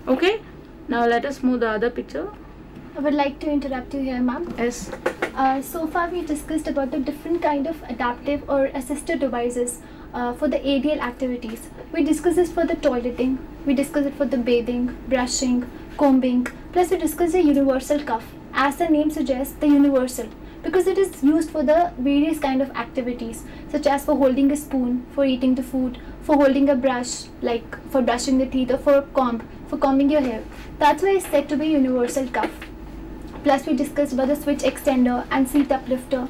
Okay, now let us move the other picture. I would like to interrupt you here, ma'am. Yes. So far we discussed about the different kind of adaptive or assisted devices for the ADL activities. We discussed this for the toileting, we discussed it for the bathing, brushing, combing, plus we discussed the universal cuff. As the name suggests, the universal, because it is used for the various kind of activities, such as for holding a spoon, for eating the food, for holding a brush, like for brushing the teeth, or for combing your hair. That's why it's said to be universal cuff. Plus we discussed about the switch extender and seat uplifter.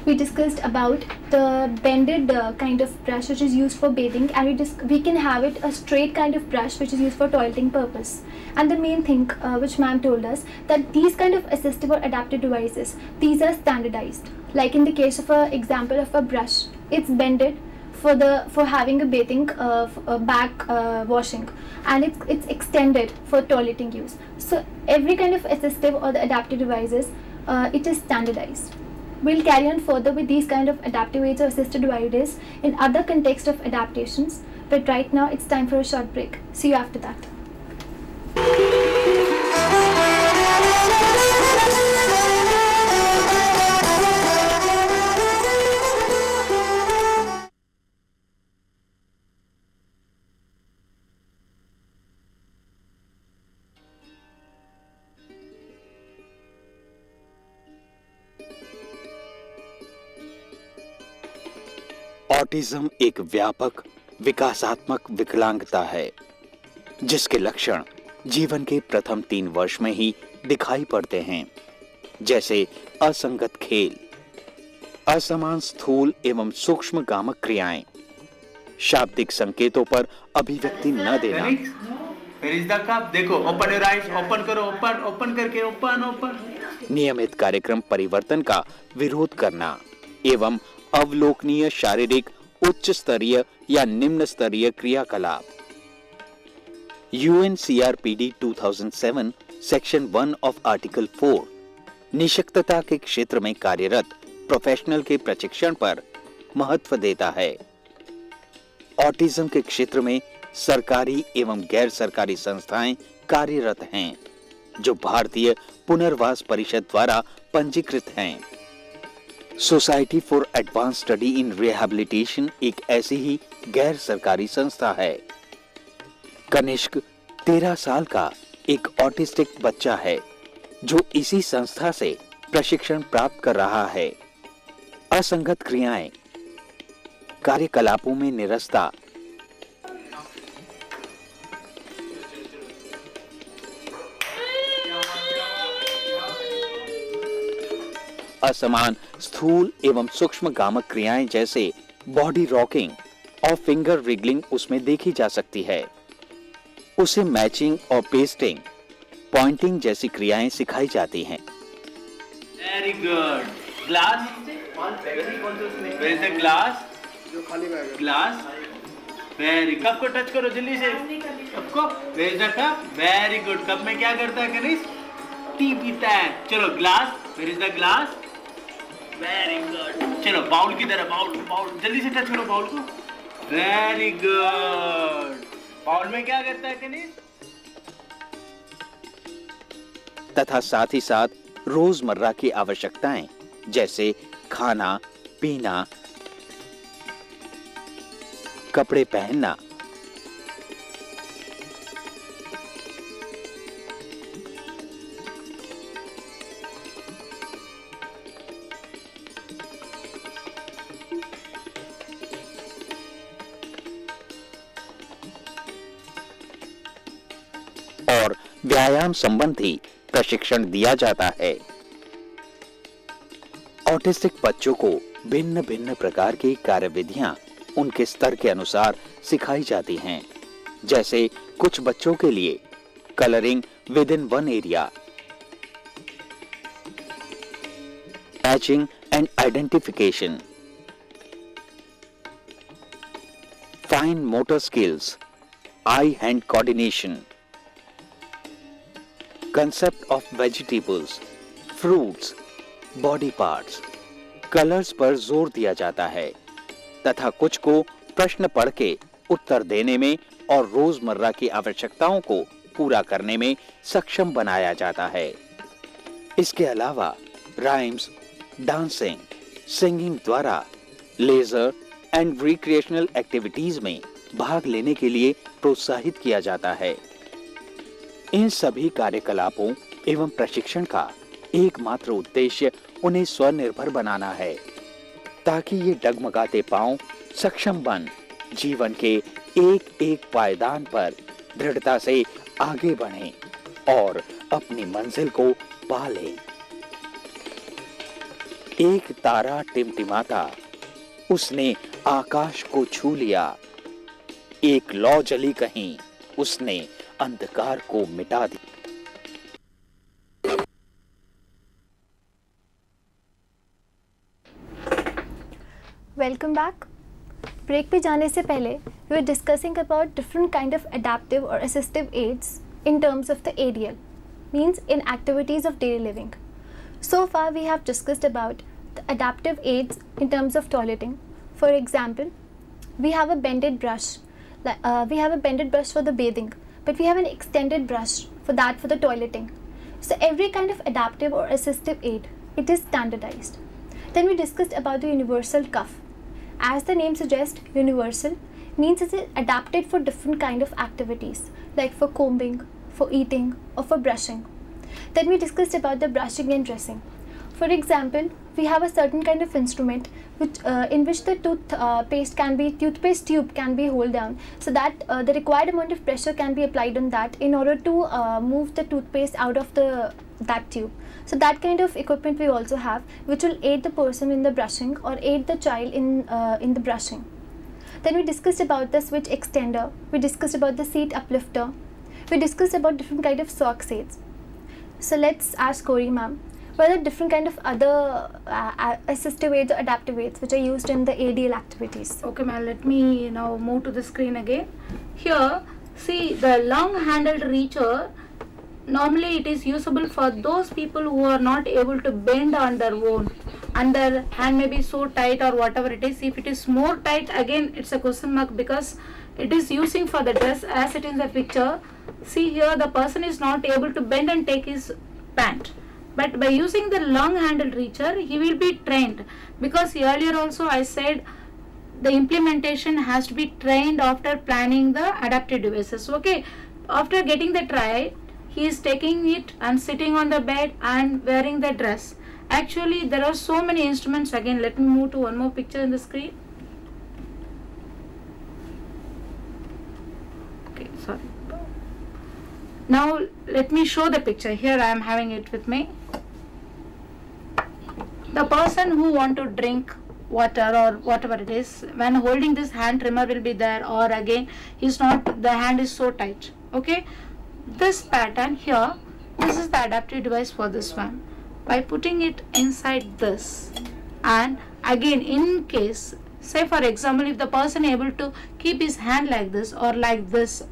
we discussed about the bended kind of brush which is used for bathing, and we can have it a straight kind of brush which is used for toileting purpose. And the main thing which ma'am told us, that these kind of assistive or adaptive devices, these are standardized. Like in the case of a example of a brush, it's bended for having a bathing back washing, and it's extended for toileting use. So every kind of assistive or the adaptive devices, it is standardized. We'll carry on further with these kind of adaptive aids or assistive devices in other context of adaptations, but right now it's time for a short break. See you after that. Autism एक व्यापक विकासात्मक विकलांगता है जिसके लक्षण जीवन के प्रथम 3 वर्ष में ही दिखाई पड़ते हैं, जैसे असंगत खेल, असमान स्थूल एवं सूक्ष्म गामक क्रियाएं, शाब्दिक संकेतों पर अभिव्यक्ति न देना। देखो, ओपन योर आईज, ओपन करो, ओपन करके ओपन। नियमित कार्यक्रम परिवर्तन का विरोध करना एवं अवलोकनीय शारीरिक उच्च स्तरीय या निम्न स्तरीय क्रियाकलाप। UNCRPD 2007 सेक्शन 1 ऑफ आर्टिकल 4 निशक्तता के क्षेत्र में कार्यरत प्रोफेशनल के प्रशिक्षण पर महत्व देता है। ऑटिज्म के क्षेत्र में सरकारी एवं गैर सरकारी संस्थाएं कार्यरत हैं जो भारतीय पुनर्वास परिषद द्वारा पंजीकृत हैं। Society for advance study in rehabilitation एक ऐसी ही गैर सरकारी संस्था है। कनिष्क 13 साल का एक ऑटिस्टिक बच्चा है जो इसी संस्था से प्रशिक्षण प्राप्त कर रहा है। असंगत क्रियाएं, कार्यकलापों में निरस्ता, असमान स्थूल एवं सूक्ष्म गामक क्रियाएं जैसे बॉडी रॉकिंग और फिंगर रिगलिंग उसमें देखी जा सकती है। उसे मैचिंग और पेस्टिंग, पॉइंटिंग जैसी क्रियाएं सिखाई जाती हैं। Very good. Glass, where is the glass? जो खाली बैग है। Glass, very. कप को टच करो जल्दी से, कप को। Where is the cup? Very good. Cup में क्या करता है कनिष्क? टी पीता है। चलो glass, where is the glass? Very good. चलो बाउल की तरह, बाउल जल्दी से टच करो बाउल को। Very good. बाउल में क्या करता है कनिष्क? तथा साथ ही साथ रोजमर्रा की आवश्यकताएं जैसे खाना, पीना, कपड़े पहनना, और व्यायाम संबंधी प्रशिक्षण दिया जाता है। ऑटिस्टिक बच्चों को भिन्न भिन्न प्रकार की कार्यविधियां उनके स्तर के अनुसार सिखाई जाती हैं, जैसे कुछ बच्चों के लिए colouring with in one area, matching and identification, fine motor skills, I hand coordination, concept of vegetables, fruits, body parts, colours पर जोर दिया जाता है तथा कुछ को प्रश्न पढ़ के उत्तर देने में और रोजमर्रा की आवश्यकताओं को पूरा करने में सक्षम बनाया जाता है। इसके अलावा राइम्स, डांसिंग, सिंगिंग द्वारा लेजर एंड रिक्रिएशनल एक्टिविटीज में भाग लेने के लिए प्रोत्साहित किया जाता है। इन सभी कार्यकलापों एवं प्रशिक्षण का एकमात्र उद्देश्य उन्हें स्वनिर्भर बनाना है ताकि ये डगमगाते पांव सक्षम बन जीवन के एक एक पायदान पर दृढ़ता से आगे बढ़ें और अपनी मंजिल को पा लें। एक तारा टिमटिमाता, उसने आकाश को छू लिया। एक लौ जली कहीं, उसने अंधकार को मिटा दिया। Welcome back. ब्रेक पे जाने से पहले we were discussing about different kind of adaptive और assistive aids in terms of the ADL, means in activities of daily living. So far we have discussed about the adaptive aids in terms of toileting. For example, we have a bended brush. We have a bended brush for the bathing, but we have an extended brush for the toileting. So every kind of adaptive or assistive aid, it is standardized. Then we discussed about the universal cuff. As the name suggests, universal means it is adapted for different kind of activities, like for combing, for eating, or for brushing. Then we discussed about the brushing and dressing. For example, we have a certain kind of instrument which in which the toothpaste tube can be held down, so that the required amount of pressure can be applied on that in order to move the toothpaste out of that tube. So that kind of equipment we also have, which will aid the person in the brushing or aid the child in the brushing. Then we discussed about the switch extender. We discussed about the seat uplifter. We discussed about different kind of sock aids. So let's ask Corey ma'am, what are different kind of other assistive aids or adaptive aids which are used in the ADL activities? Okay ma'am, let me now move to the screen again. Here, see the long handled reacher, normally it is usable for those people who are not able to bend on their own, and their hand may be so tight or whatever it is. If it is more tight, again it's a question mark, because it is using for the dress as it is in the picture. See here, the person is not able to bend and take his pant, but by using the long handled reacher he will be trained, because earlier also I said the implementation has to be trained after planning the adaptive devices. Okay, after getting the try, he is taking it and sitting on the bed and wearing the dress. Actually there are so many instruments. Again, let me move to one more picture in the screen. Okay, sorry. Now let me show the picture. Here I am having it with me. The person who want to drink water or whatever it is, when holding this hand trimmer will be there, or again he's not, the hand is so tight. Okay, this pattern here, this is the adaptive device for this one. By putting it inside this, and again in case, say for example, if the person able to keep his hand like this or like this,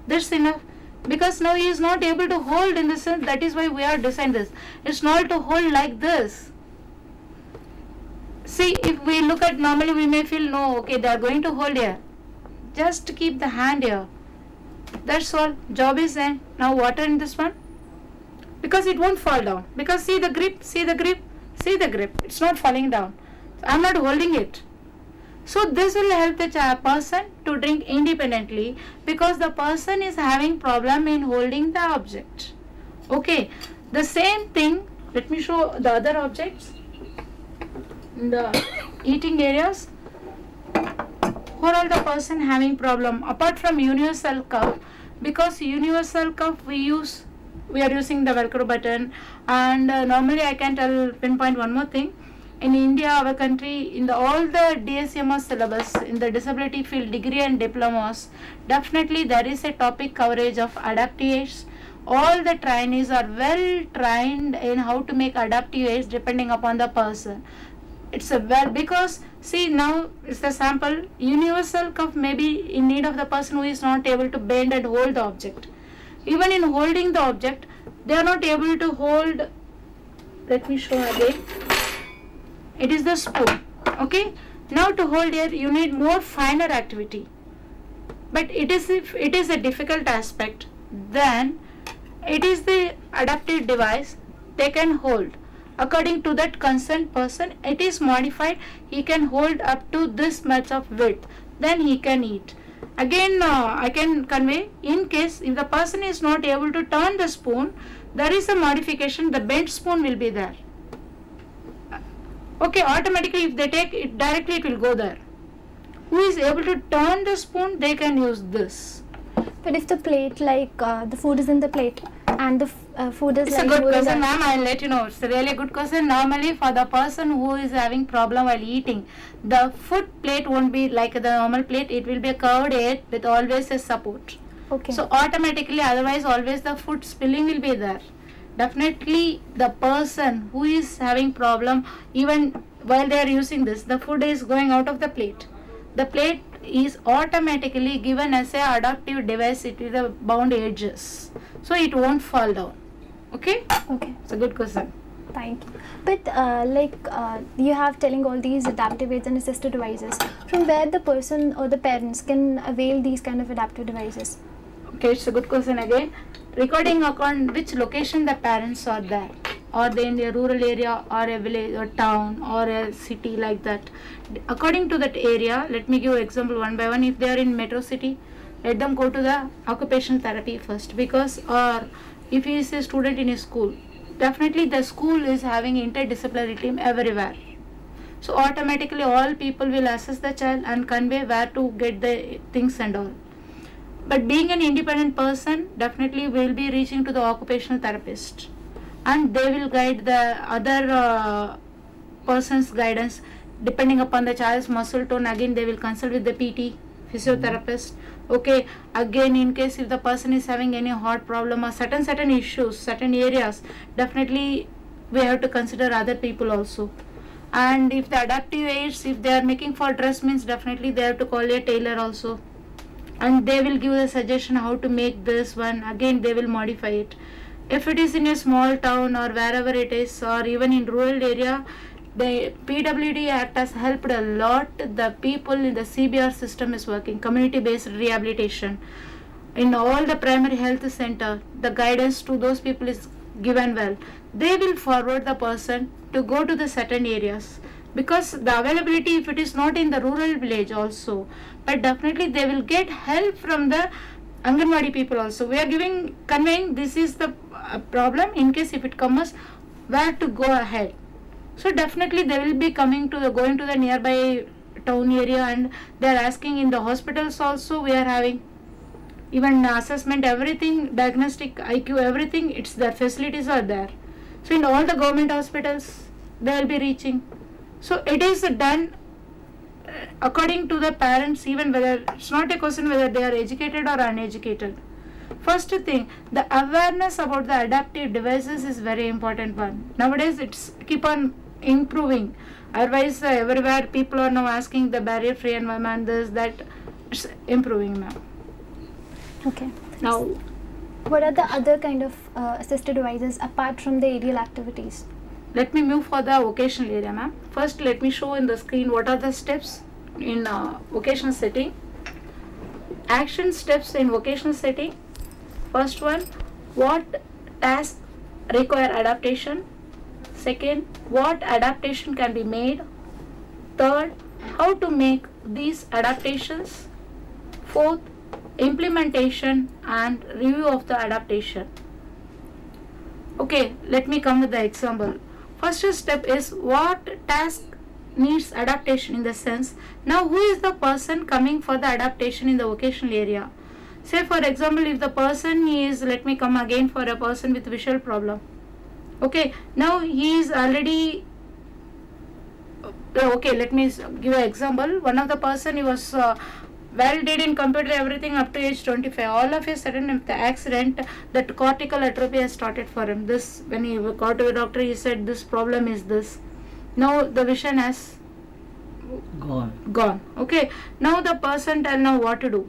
that's enough, because now he is not able to hold in this sense. That is why we have designed this. It's not to hold like this. See, if we look at normally, we may feel no, okay, they are going to hold here. Just keep the hand here. That's all. Job is done. Now water in this one, because it won't fall down. Because see the grip, see the grip, see the grip. It's not falling down. I am not holding it. So this will help the person to drink independently, because the person is having problem in holding the object. Okay, the same thing, let me show the other objects in the eating areas. Who are the person having problem apart from universal cuff? Because universal cuff we are using the velcro button, and normally I can pinpoint one more thing. In India, our country, in all the DSMS syllabus, in the disability field, degree and diplomas, definitely there is a topic coverage of adaptive aids. All the trainees are well trained in how to make adaptive aids depending upon the person. It's because see, now it's the sample. Universal cuff may be in need of the person who is not able to bend and hold the object. Even in holding the object, they are not able to hold. Let me show again. It is the spoon. Okay, now to hold here you need more finer activity, but if it is a difficult aspect, then it is the adaptive device they can hold. According to that concerned person, it is modified. He can hold up to this much of width, then he can eat. Again, I can convey, in case if the person is not able to turn the spoon, there is a modification. The bent spoon will be there. Okay, automatically if they take it directly, it will go there. Who is able to turn the spoon, they can use this. But if the plate, like the food is in the plate and the food is It's like a good who is question, that? ma'am. I'll let you know. It's a really good question. Normally, for the person who is having problem while eating, the food plate won't be like the normal plate. It will be a curved edge with always a support. Okay. So automatically, otherwise, always the food spilling will be there. Definitely, the person who is having problem, even while they are using this, the food is going out of the plate. The plate is automatically given as a adaptive device. It is the bound edges, so it won't fall down. Okay, Okay. it's a good question. Thank you. But you have telling all these adaptive aids and assistive devices. From where the person or the parents can avail these kind of adaptive devices? Okay, it's a good question again. Recording upon which location the parents are there. Are they in a rural area or a village or town or a city like that? According to that area, let me give example one by one. If they are in metro city, let them go to the occupational therapy first, because or if he is a student in a school, definitely the school is having interdisciplinary team everywhere. So automatically all people will assess the child and convey where to get the things and all. But being an independent person, definitely will be reaching to the occupational therapist, and they will guide the other person's guidance depending upon the child's muscle tone. Again, they will consult with the PT, physiotherapist. Okay, again, in case if the person is having any heart problem or certain issues, certain areas, definitely we have to consider other people also. And if the adaptive aids, if they are making for dress, means definitely they have to call a tailor also, and they will give the suggestion how to make this one. Again, they will modify it. If it is in a small town or wherever it is, or even in rural area, the PWD Act has helped a lot. The people in the CBR system is working, community based rehabilitation. In all the primary health center, the guidance to those people is given well. They will forward the person to go to the certain areas, because the availability, if it is not in the rural village also, but definitely they will get help from the Anganwadi people also. We are conveying this is the problem. In case if it comes, where to go ahead. So definitely they will be going to the nearby town area, and they are asking in the hospitals also. We are having even assessment, everything, diagnostic, IQ, everything. It's their facilities are there. So in all the government hospitals, they will be reaching. So it is done according to the parents, even whether it's not a question whether they are educated or uneducated. First thing, the awareness about the adaptive devices is very important one. Nowadays it's keep on improving. Otherwise everywhere people are now asking the barrier free environment, this, that. It's improving now. Okay. Now, What are the other kind of assistive devices apart from the aerial activities? let me move for the vocational area, ma'am. First, let me show in the screen what are the steps in vocational setting. Action steps in vocational setting. First one, what tasks require adaptation? Second, what adaptation can be made? Third, how to make these adaptations? Fourth, implementation and review of the adaptation. Okay, let me come with the example. First step is what task needs adaptation, in the sense, now who is the person coming for the adaptation in the vocational area? Say for example, if the person is, let me come again for a person with visual problem. Okay, now he is already, okay, let me give an example. One of the person, he was well did in computer everything up to age 25. All of a sudden, if the accident, that cortical atrophy has started for him. This, when he got to the doctor, he said this problem is this. Now the vision has gone. Okay, now the person tell now what to do.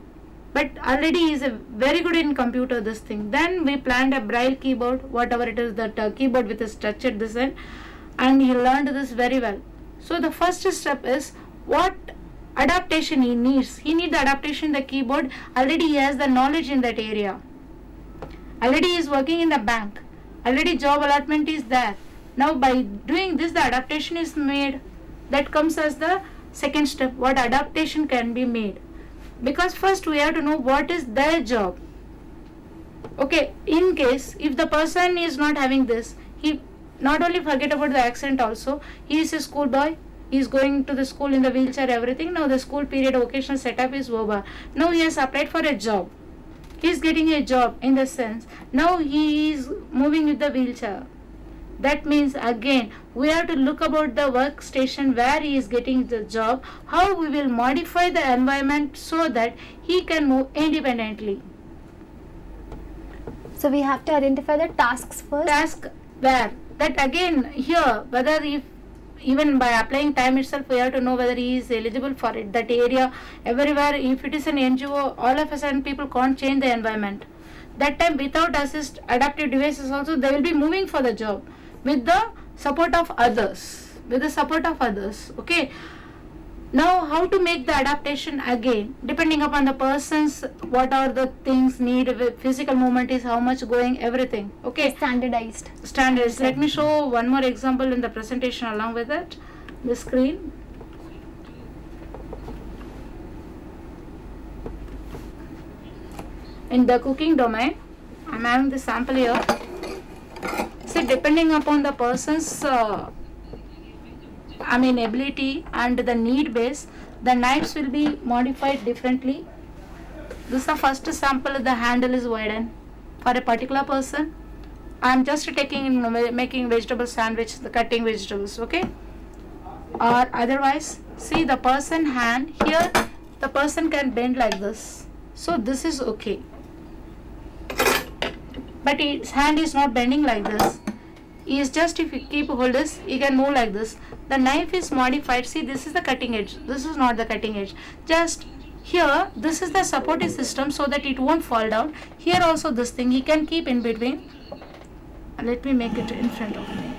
But already he is very good in computer, this thing. Then we planned a braille keyboard, whatever it is, that keyboard with a structured design, and he learned this very well. So the first step is what adaptation he needs. He needs the adaptation in the keyboard. Already he has the knowledge in that area. Already he is working in the bank. Already job allotment is there. Now by doing this, the adaptation is made. That comes as the second step. What adaptation can be made? Because first we have to know what is their job. Okay, in case if the person is not having this, he not only forget about the accent also. He is a schoolboy. He is going to the school in the wheelchair, everything. Now the school period vocational setup is over. Now he has applied for a job. he is getting a job, in the sense now he is moving with the wheelchair. That means again we have to look about the workstation where he is getting the job, how we will modify the environment so that he can move independently. So we have to identify the tasks first. Task where, that again here, whether if even by applying time itself we have to know whether he is eligible for it. That area, everywhere, if it is an NGO, all of a sudden people can't change the environment. That time without adaptive devices also they will be moving for the job with the support of others. Okay. Now how to make the adaptation, again depending upon the person's what are the things need, physical movement is how much going, everything. Okay. Standardized. Let me show one more example in the presentation along with it, the screen. In the cooking domain, I am having the sample here. See, depending upon the person's ability and the need base, the knives will be modified differently. This is the first sample. The handle is widened for a particular person. I am just making vegetable sandwich, the cutting vegetables, okay? Or otherwise, see the person hand here, the person can bend like this. So this is okay. But his hand is not bending like this. He is just, if you keep hold this, he can move like this. The knife is modified. See, this is the cutting edge. This is not the cutting edge. Just here, this is the supportive system so that it won't fall down. Here also this thing he can keep in between. Let me make it in front of me.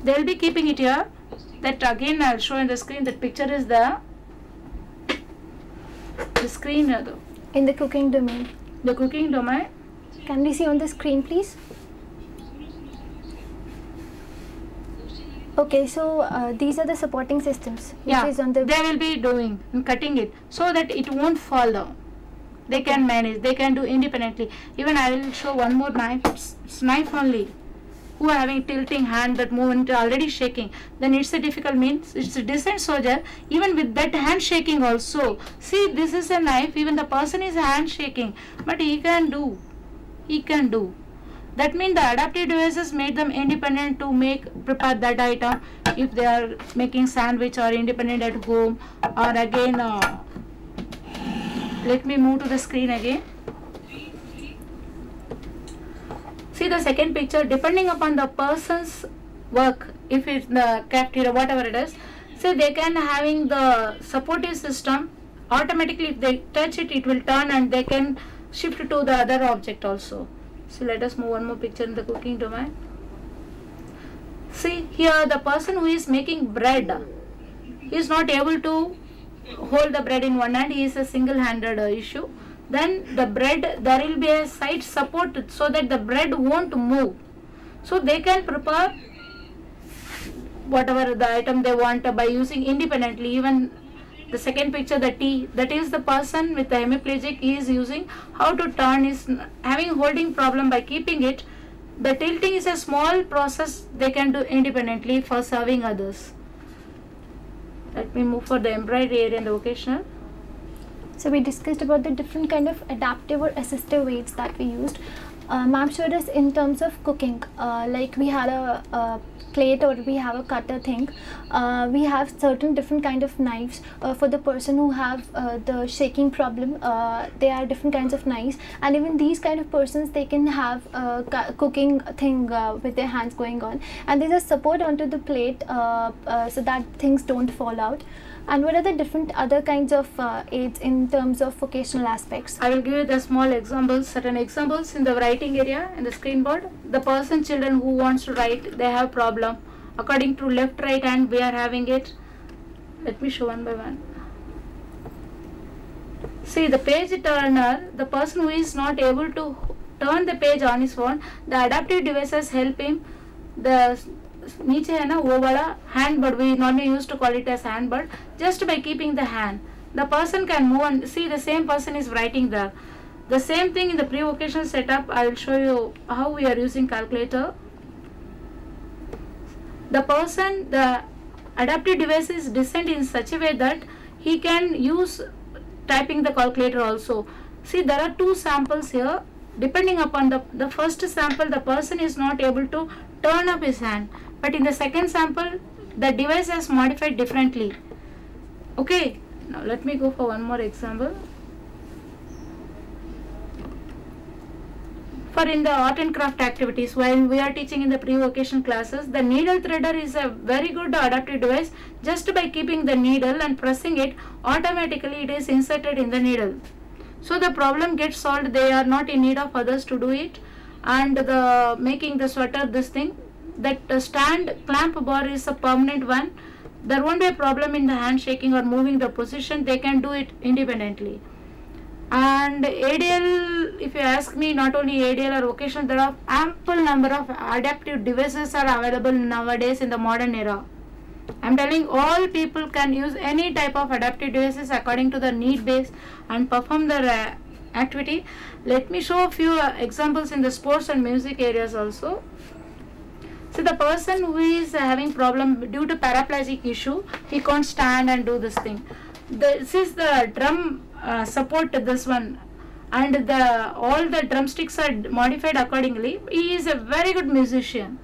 They will be keeping it here. That again I will show in the screen. That picture is the screen here though. In the cooking domain. The cooking domain. Can we see on the screen, please? Okay, so these are the supporting systems. Yeah, is on the they will be doing cutting it so that it won't fall down. They can manage. They can do independently. Even I will show one more knife. It's knife only. Who are having tilting hand, that movement already shaking, then it's a difficult means. It's a decent soldier. Even with that hand shaking also. See, this is a knife. Even the person is hand shaking, but he can do. That means the adaptive devices made them independent to prepare that item if they are making sandwich or independent at home. Or again, let me move to the screen again. See the second picture, depending upon the person's work, if it's the cafeteria, whatever it is, so they can having the supportive system. Automatically if they touch it, it will turn and they can shift to the other object also. So let us move one more picture in the cooking domain. See here the person who is making bread, he is not able to hold the bread in one hand, he is a single-handed issue. Then the bread, there will be a side support so that the bread won't move. So they can prepare whatever the item they want by using independently. Even the second picture, the tea, that is the person with the hemiplegic, he is using how to turn, is having holding problem by keeping it. The tilting is a small process they can do independently for serving others. Let me move for the embroidery area and the vocational. So we discussed about the different kind of adaptive or assistive weights that we used. Ma'am showed us in terms of cooking, like we had a plate or we have a cutter thing. We have certain different kind of knives for the person who have the shaking problem. There are different kinds of knives, and even these kind of persons, they can have cooking thing with their hands going on, and there's a support onto the plate so that things don't fall out. And what are the different other kinds of aids in terms of vocational aspects? I will give you the small examples, certain examples in the writing area, in the screen board. The person, children who wants to write, they have problem. According to left, right hand, we are having it. Let me show one by one. See, the page turner, the person who is not able to turn the page on his own, the adaptive devices help him. The नीचे है ना वो वाला handbird, we normally used to call it as handbird. Just by keeping the hand, the person can move and see the same person is writing there. The same thing in the pre-vocational setup. I will show you how we are using calculator. The person, the adaptive device is designed in such a way that he can use typing the calculator also. See, there are two samples here. Depending upon the first sample, the person is not able to turn up his hand, but in the second sample the device has modified differently. Okay, now let me go for one more example. For in the art and craft activities, while we are teaching in the pre-vocational classes, the needle threader is a very good adaptive device. Just by keeping the needle and pressing it, automatically it is inserted in the needle. So the problem gets solved. They are not in need of others to do it. And the making the sweater, this thing, that stand clamp bar is a permanent one. There won't be a problem in the hand shaking or moving the position. They can do it independently. And ADL, if you ask me, not only ADL or vocational, there are ample number of adaptive devices are available nowadays in the modern era. I'm telling all people can use any type of adaptive devices according to the need base and perform their activity. Let me show a few examples in the sports and music areas also. So the person who is having problem due to paraplegic issue, he can't stand and do this thing. This is the drum support, this one, and all the drumsticks are modified accordingly. He is a very good musician.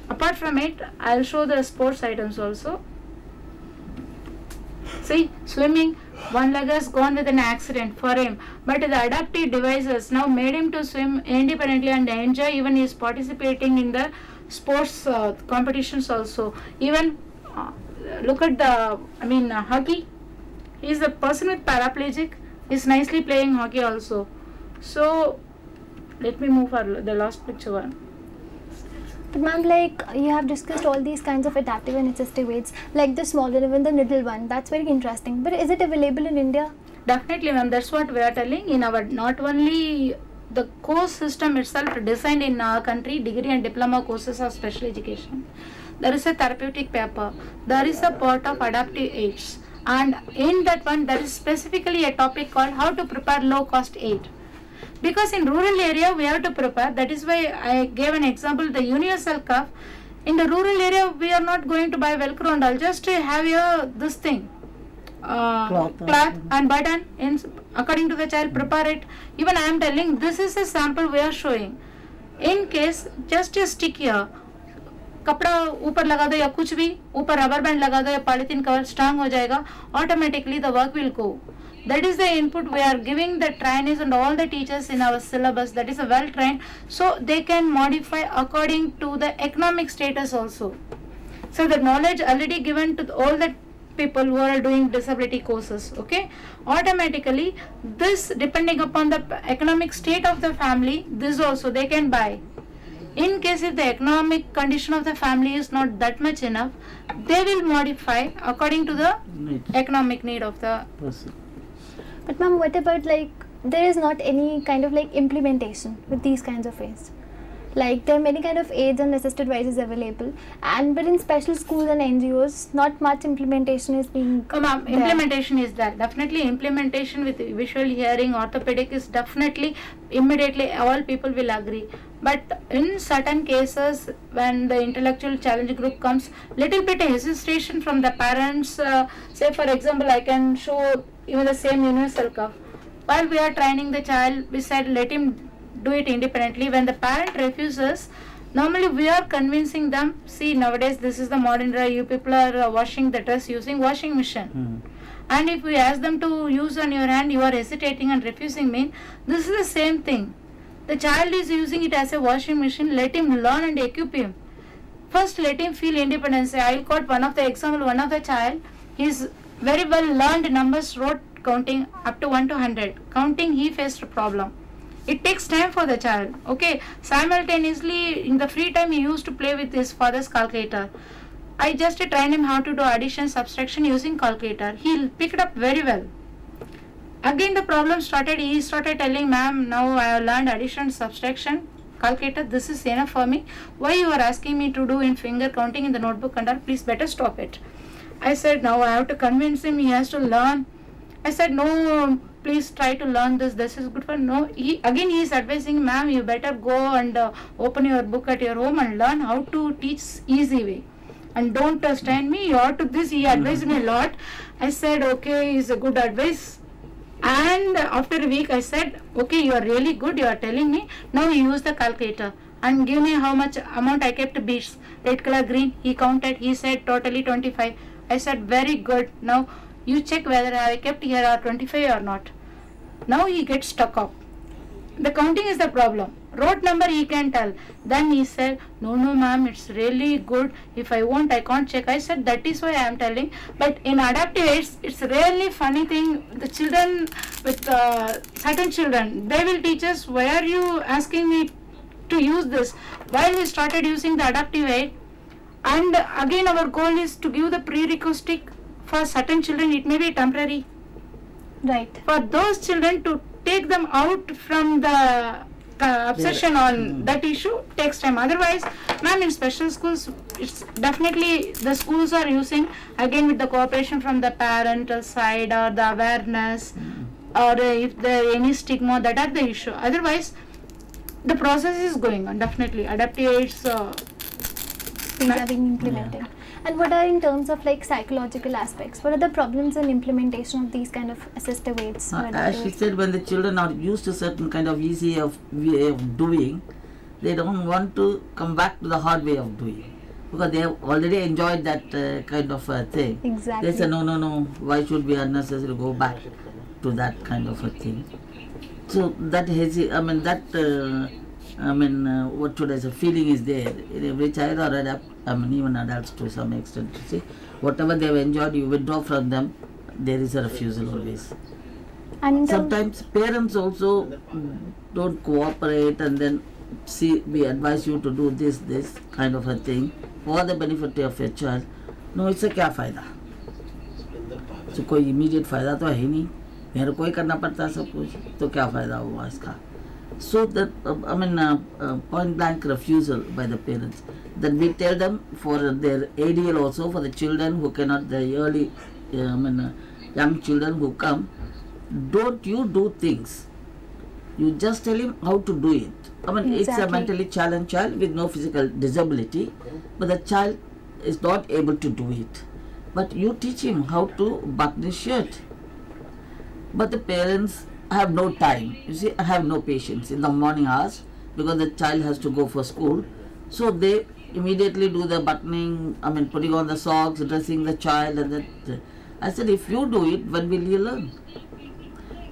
Apart from it, I'll show the sports items also. See, swimming, one leg has gone with an accident for him, but the adaptive devices now made him to swim independently and enjoy. Even he is participating in the sports competitions also. Even look at the, hockey. He is a person with paraplegic. He is nicely playing hockey also. So let me move for the last picture one. But ma'am, like you have discussed all these kinds of adaptive and assistive aids, like the small and even the little one. That's very interesting. But is it available in India? Definitely, ma'am. That's what we are telling. In our, not only the course system itself designed in our country, degree and diploma courses of special education, there is a therapeutic paper. There is a part of adaptive aids, and in that one there is specifically a topic called how to prepare low cost aid. Because in rural area we have to prepare. That is why I gave an example, the universal cuff. In the rural area we are not going to buy Velcro and all. Just have this thing, cloth and button, according to the child, prepare it. Even I am telling, this is a sample we are showing. In case, just a stick here, कपड़ा ऊपर लगा दो या कुछ भी, ऊपर rubber band लगा दो या पॉलिथीन कवर, स्ट्रांग हो जाएगा, automatically the work will go. That is the input we are giving the trainees and all the teachers in our syllabus. That is a well trained, so they can modify according to the economic status also. So the knowledge already given to all the people who are doing disability courses, okay, automatically this, depending upon the economic state of the family, this also they can buy. In case if the economic condition of the family is not that much enough, they will modify according to the economic need of the person. But ma'am, what about like there is not any kind of like implementation with these kinds of aids? Like there are many kind of aids and assisted devices available, but in special schools and NGOs, not much implementation is being. Ma'am, implementation is there. Definitely implementation with visual, hearing, orthopedic is definitely immediately all people will agree. But in certain cases, when the intellectual challenge group comes, little bit hesitation from the parents. Say for example, I can show even the same universal cuff. While we are training the child, we said let him do it independently. When the parent refuses, normally we are convincing them, see nowadays this is the modern era, you people are washing the dress using washing machine. And if we ask them to use on your hand, you are hesitating and refusing mean, this is the same thing. The child is using it as a washing machine, let him learn and equip him. First let him feel independence. I got one of the example, one of the child, he is very well learned numbers, wrote counting up to 1 to 100. Counting he faced a problem. It takes time for the child. Okay, simultaneously in the free time he used to play with his father's calculator. I just trained him how to do addition, subtraction using calculator. He picked up very well. Again the problem started. He started telling, ma'am, now I have learned addition, subtraction, calculator, this is enough for me. Why you are asking me to do in finger counting in the notebook and all? Please better stop it. I said, now I have to convince him, he has to learn. I said, no, please try to learn this is good for no. He is advising, ma'am, you better go and open your book at your home and learn how to teach easy way. And don't stand me, you ought to this. He advised me a lot. I said, okay, is a good advice. And after a week I said, okay, you are really good, you are telling me, now you use the calculator and give me how much amount I kept beads, red color, green. He counted, he said totally 25. I said very good, now you check whether I kept here are 25 or not. Now he gets stuck up. The counting is the problem. Road number he can tell. Then he said, no ma'am, it's really good. If I want, I can't check. I said, that is why I am telling. But in adaptive aids, it's really funny thing. The children with certain children, they will teach us, why are you asking me to use this? While we started using the adaptive aid, and again our goal is to give the prerequisite for certain children. It may be temporary. Right. For those children, to take them out from the obsession on that issue takes time. Otherwise, ma'am, in special schools, it's definitely the schools are using, again with the cooperation from the parental side or the awareness, or if there any stigma, that are the issue. Otherwise, the process is going on. Definitely, adaptive aids things are being implemented. And what are in terms of like psychological aspects? What are the problems in implementation of these kind of assistive aids? As she said, when the children are used to certain kind of easy way of doing, they don't want to come back to the hard way of doing, because they have already enjoyed that kind of thing. Exactly. They say, no, why should we unnecessarily go back to that kind of a thing? So that what should I say, feeling is there in every child or even adults to some extent. See, whatever they have enjoyed, you withdraw from them, there is a refusal always. And sometimes parents also don't cooperate, and then we advise you to do this kind of a thing for the benefit of your child. No, इससे क्या फायदा? तो कोई immediate फायदा तो है नहीं, मेरे को ही करना पड़ता है सब कुछ, तो क्या फायदा हुआ इसका? So that point blank refusal by the parents. Then we tell them for their ADL also, for the children who cannot, the early young children who come, don't you do things. You just tell him how to do it. Exactly. It's a mentally challenged child with no physical disability, but the child is not able to do it. But you teach him how to button his shirt. But the parents have no time. You see, I have no patience in the morning hours because the child has to go for school. So they immediately do the buttoning, putting on the socks, dressing the child, and that. I said, if you do it, when will you learn?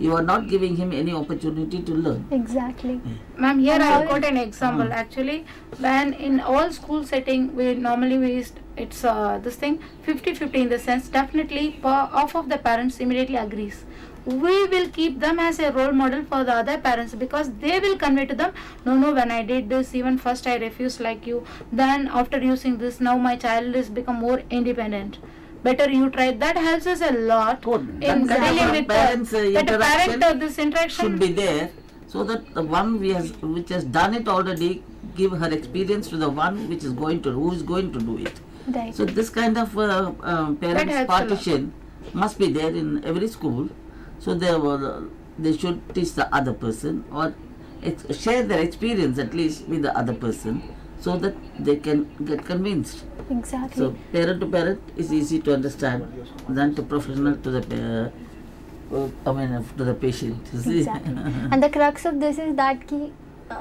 You are not giving him any opportunity to learn. Exactly. Ma'am, here I have got an example. Actually, when in all school setting, we normally it's this thing 50-50 in the sense, definitely half of the parents immediately agrees. We will keep them as a role model for the other parents, because they will convey to them, no, when I did this, even first I refused like you, then after using this, now my child is become more independent. Better you try. That helps us a lot in dealing with parents. This interaction should be there, so that the one which has done it already give her experience to the one who is going to do it. Right. So this kind of parents partition must be there in every school. So they should teach the other person, or share their experience at least with the other person, so that they can get convinced. Exactly. So parent to parent is easy to understand than to professional to the to the patient. Exactly. And the crux of this is that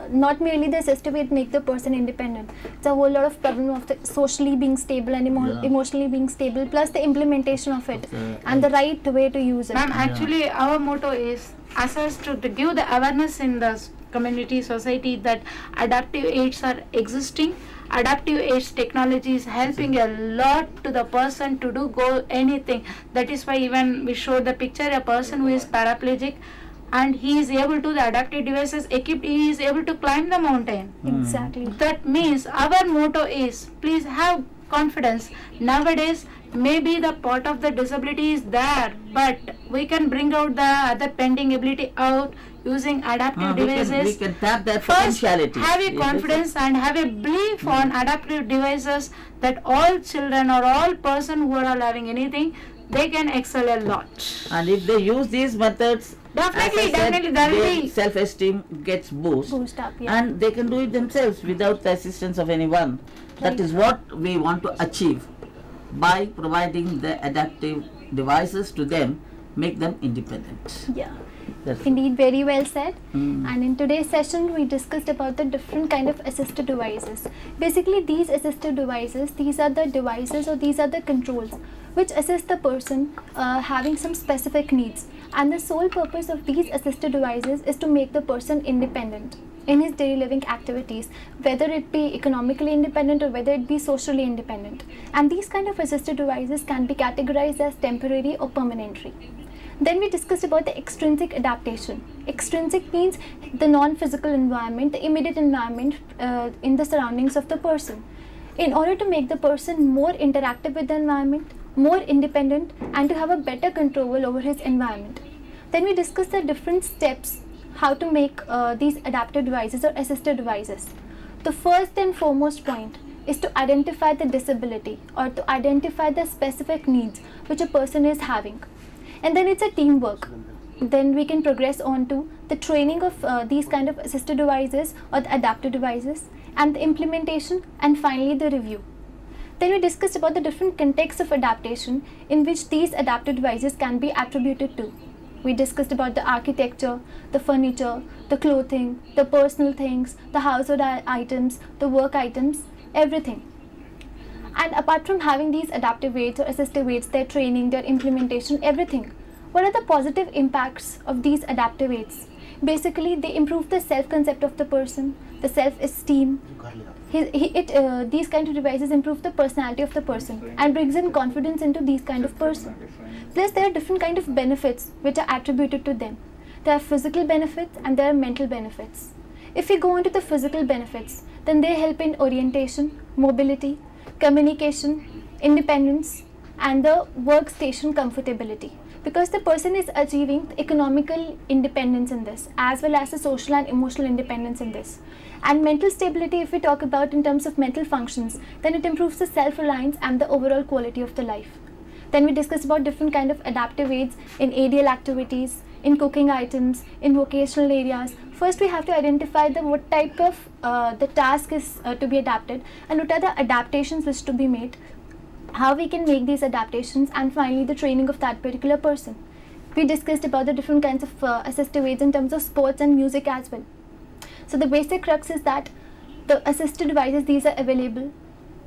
not merely the assistive aid make the person independent. It's a whole lot of problem of the socially being stable and emotionally being stable, plus the implementation of it and the right way to use it. Ma'am, actually our motto is us to give the awareness in the community, society, that adaptive aids are existing. Adaptive aids technology is helping a lot to the person to go anything. That is why even we showed the picture, a person who is paraplegic and he is able to, the adaptive devices equipped, he is able to climb the mountain. Exactly. That means our motto is, please have confidence. Nowadays maybe the part of the disability is there, but we can bring out the other pending ability out using adaptive devices. We can tap that First, potentiality. have a confidence and have a belief on adaptive devices, that all children or all person who are having anything, they can excel a lot. And if they use these methods, definitely their self-esteem gets boost up, and they can do it themselves without the assistance of anyone. That is what we want to achieve by providing the adaptive devices to them. make them independent. Yeah. That's it. Indeed, very well said. Mm. And in today's session, we discussed about the different kind of assistive devices. Basically, these assistive devices, these are the devices or these are the controls which assist the person having some specific needs. And the sole purpose of these assistive devices is to make the person independent in his daily living activities, whether it be economically independent or whether it be socially independent. And these kind of assistive devices can be categorized as temporary or permanentary. Then we discussed about the extrinsic adaptation. Extrinsic means the non-physical environment, the immediate environment in the surroundings of the person. In order to make the person more interactive with the environment, more independent, and to have a better control over his environment. Then we discussed the different steps how to make these adaptive devices or assistive devices. The first and foremost point is to identify the disability or to identify the specific needs which a person is having. And then it's a teamwork. Then we can progress on to the training of these kind of assistive devices or the adaptive devices, and the implementation, and finally the review. Then we discussed about the different contexts of adaptation in which these adaptive devices can be attributed to. We discussed about the architecture, the furniture, the clothing, the personal things, the household items, the work items, everything. And apart from having these adaptive aids or assistive aids, their training, their implementation, everything, what are the positive impacts of these adaptive aids? Basically, they improve the self-concept of the person, the self-esteem. These kind of devices improve the personality of the person and brings in confidence into these kind of person. Plus, there are different kind of benefits which are attributed to them. There are physical benefits and there are mental benefits. If we go on to the physical benefits, then they help in orientation, mobility, communication, independence, and the workstation comfortability. Because the person is achieving economical independence in this, as well as the social and emotional independence in this. And mental stability, if we talk about in terms of mental functions, then it improves the self-reliance and the overall quality of the life. Then we discussed about different kind of adaptive aids in ADL activities, in cooking items, in vocational areas. First, we have to identify what type of the task is to be adapted, and what are the adaptations which to be made, how we can make these adaptations, and finally the training of that particular person. We discussed about the different kinds of assistive aids in terms of sports and music as well. So the basic crux is that the assistive devices, these are available,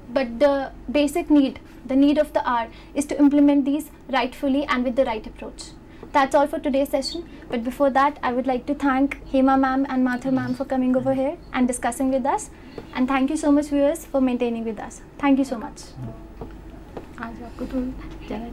but the basic need, the need of the hour, is to implement these rightfully and with the right approach. That's all for today's session. But before that, I would like to thank Hema ma'am and Mathur ma'am for coming over here and discussing with us. And thank you so much, viewers, for maintaining with us. Thank you so much. आज आपको थोड़ी जगह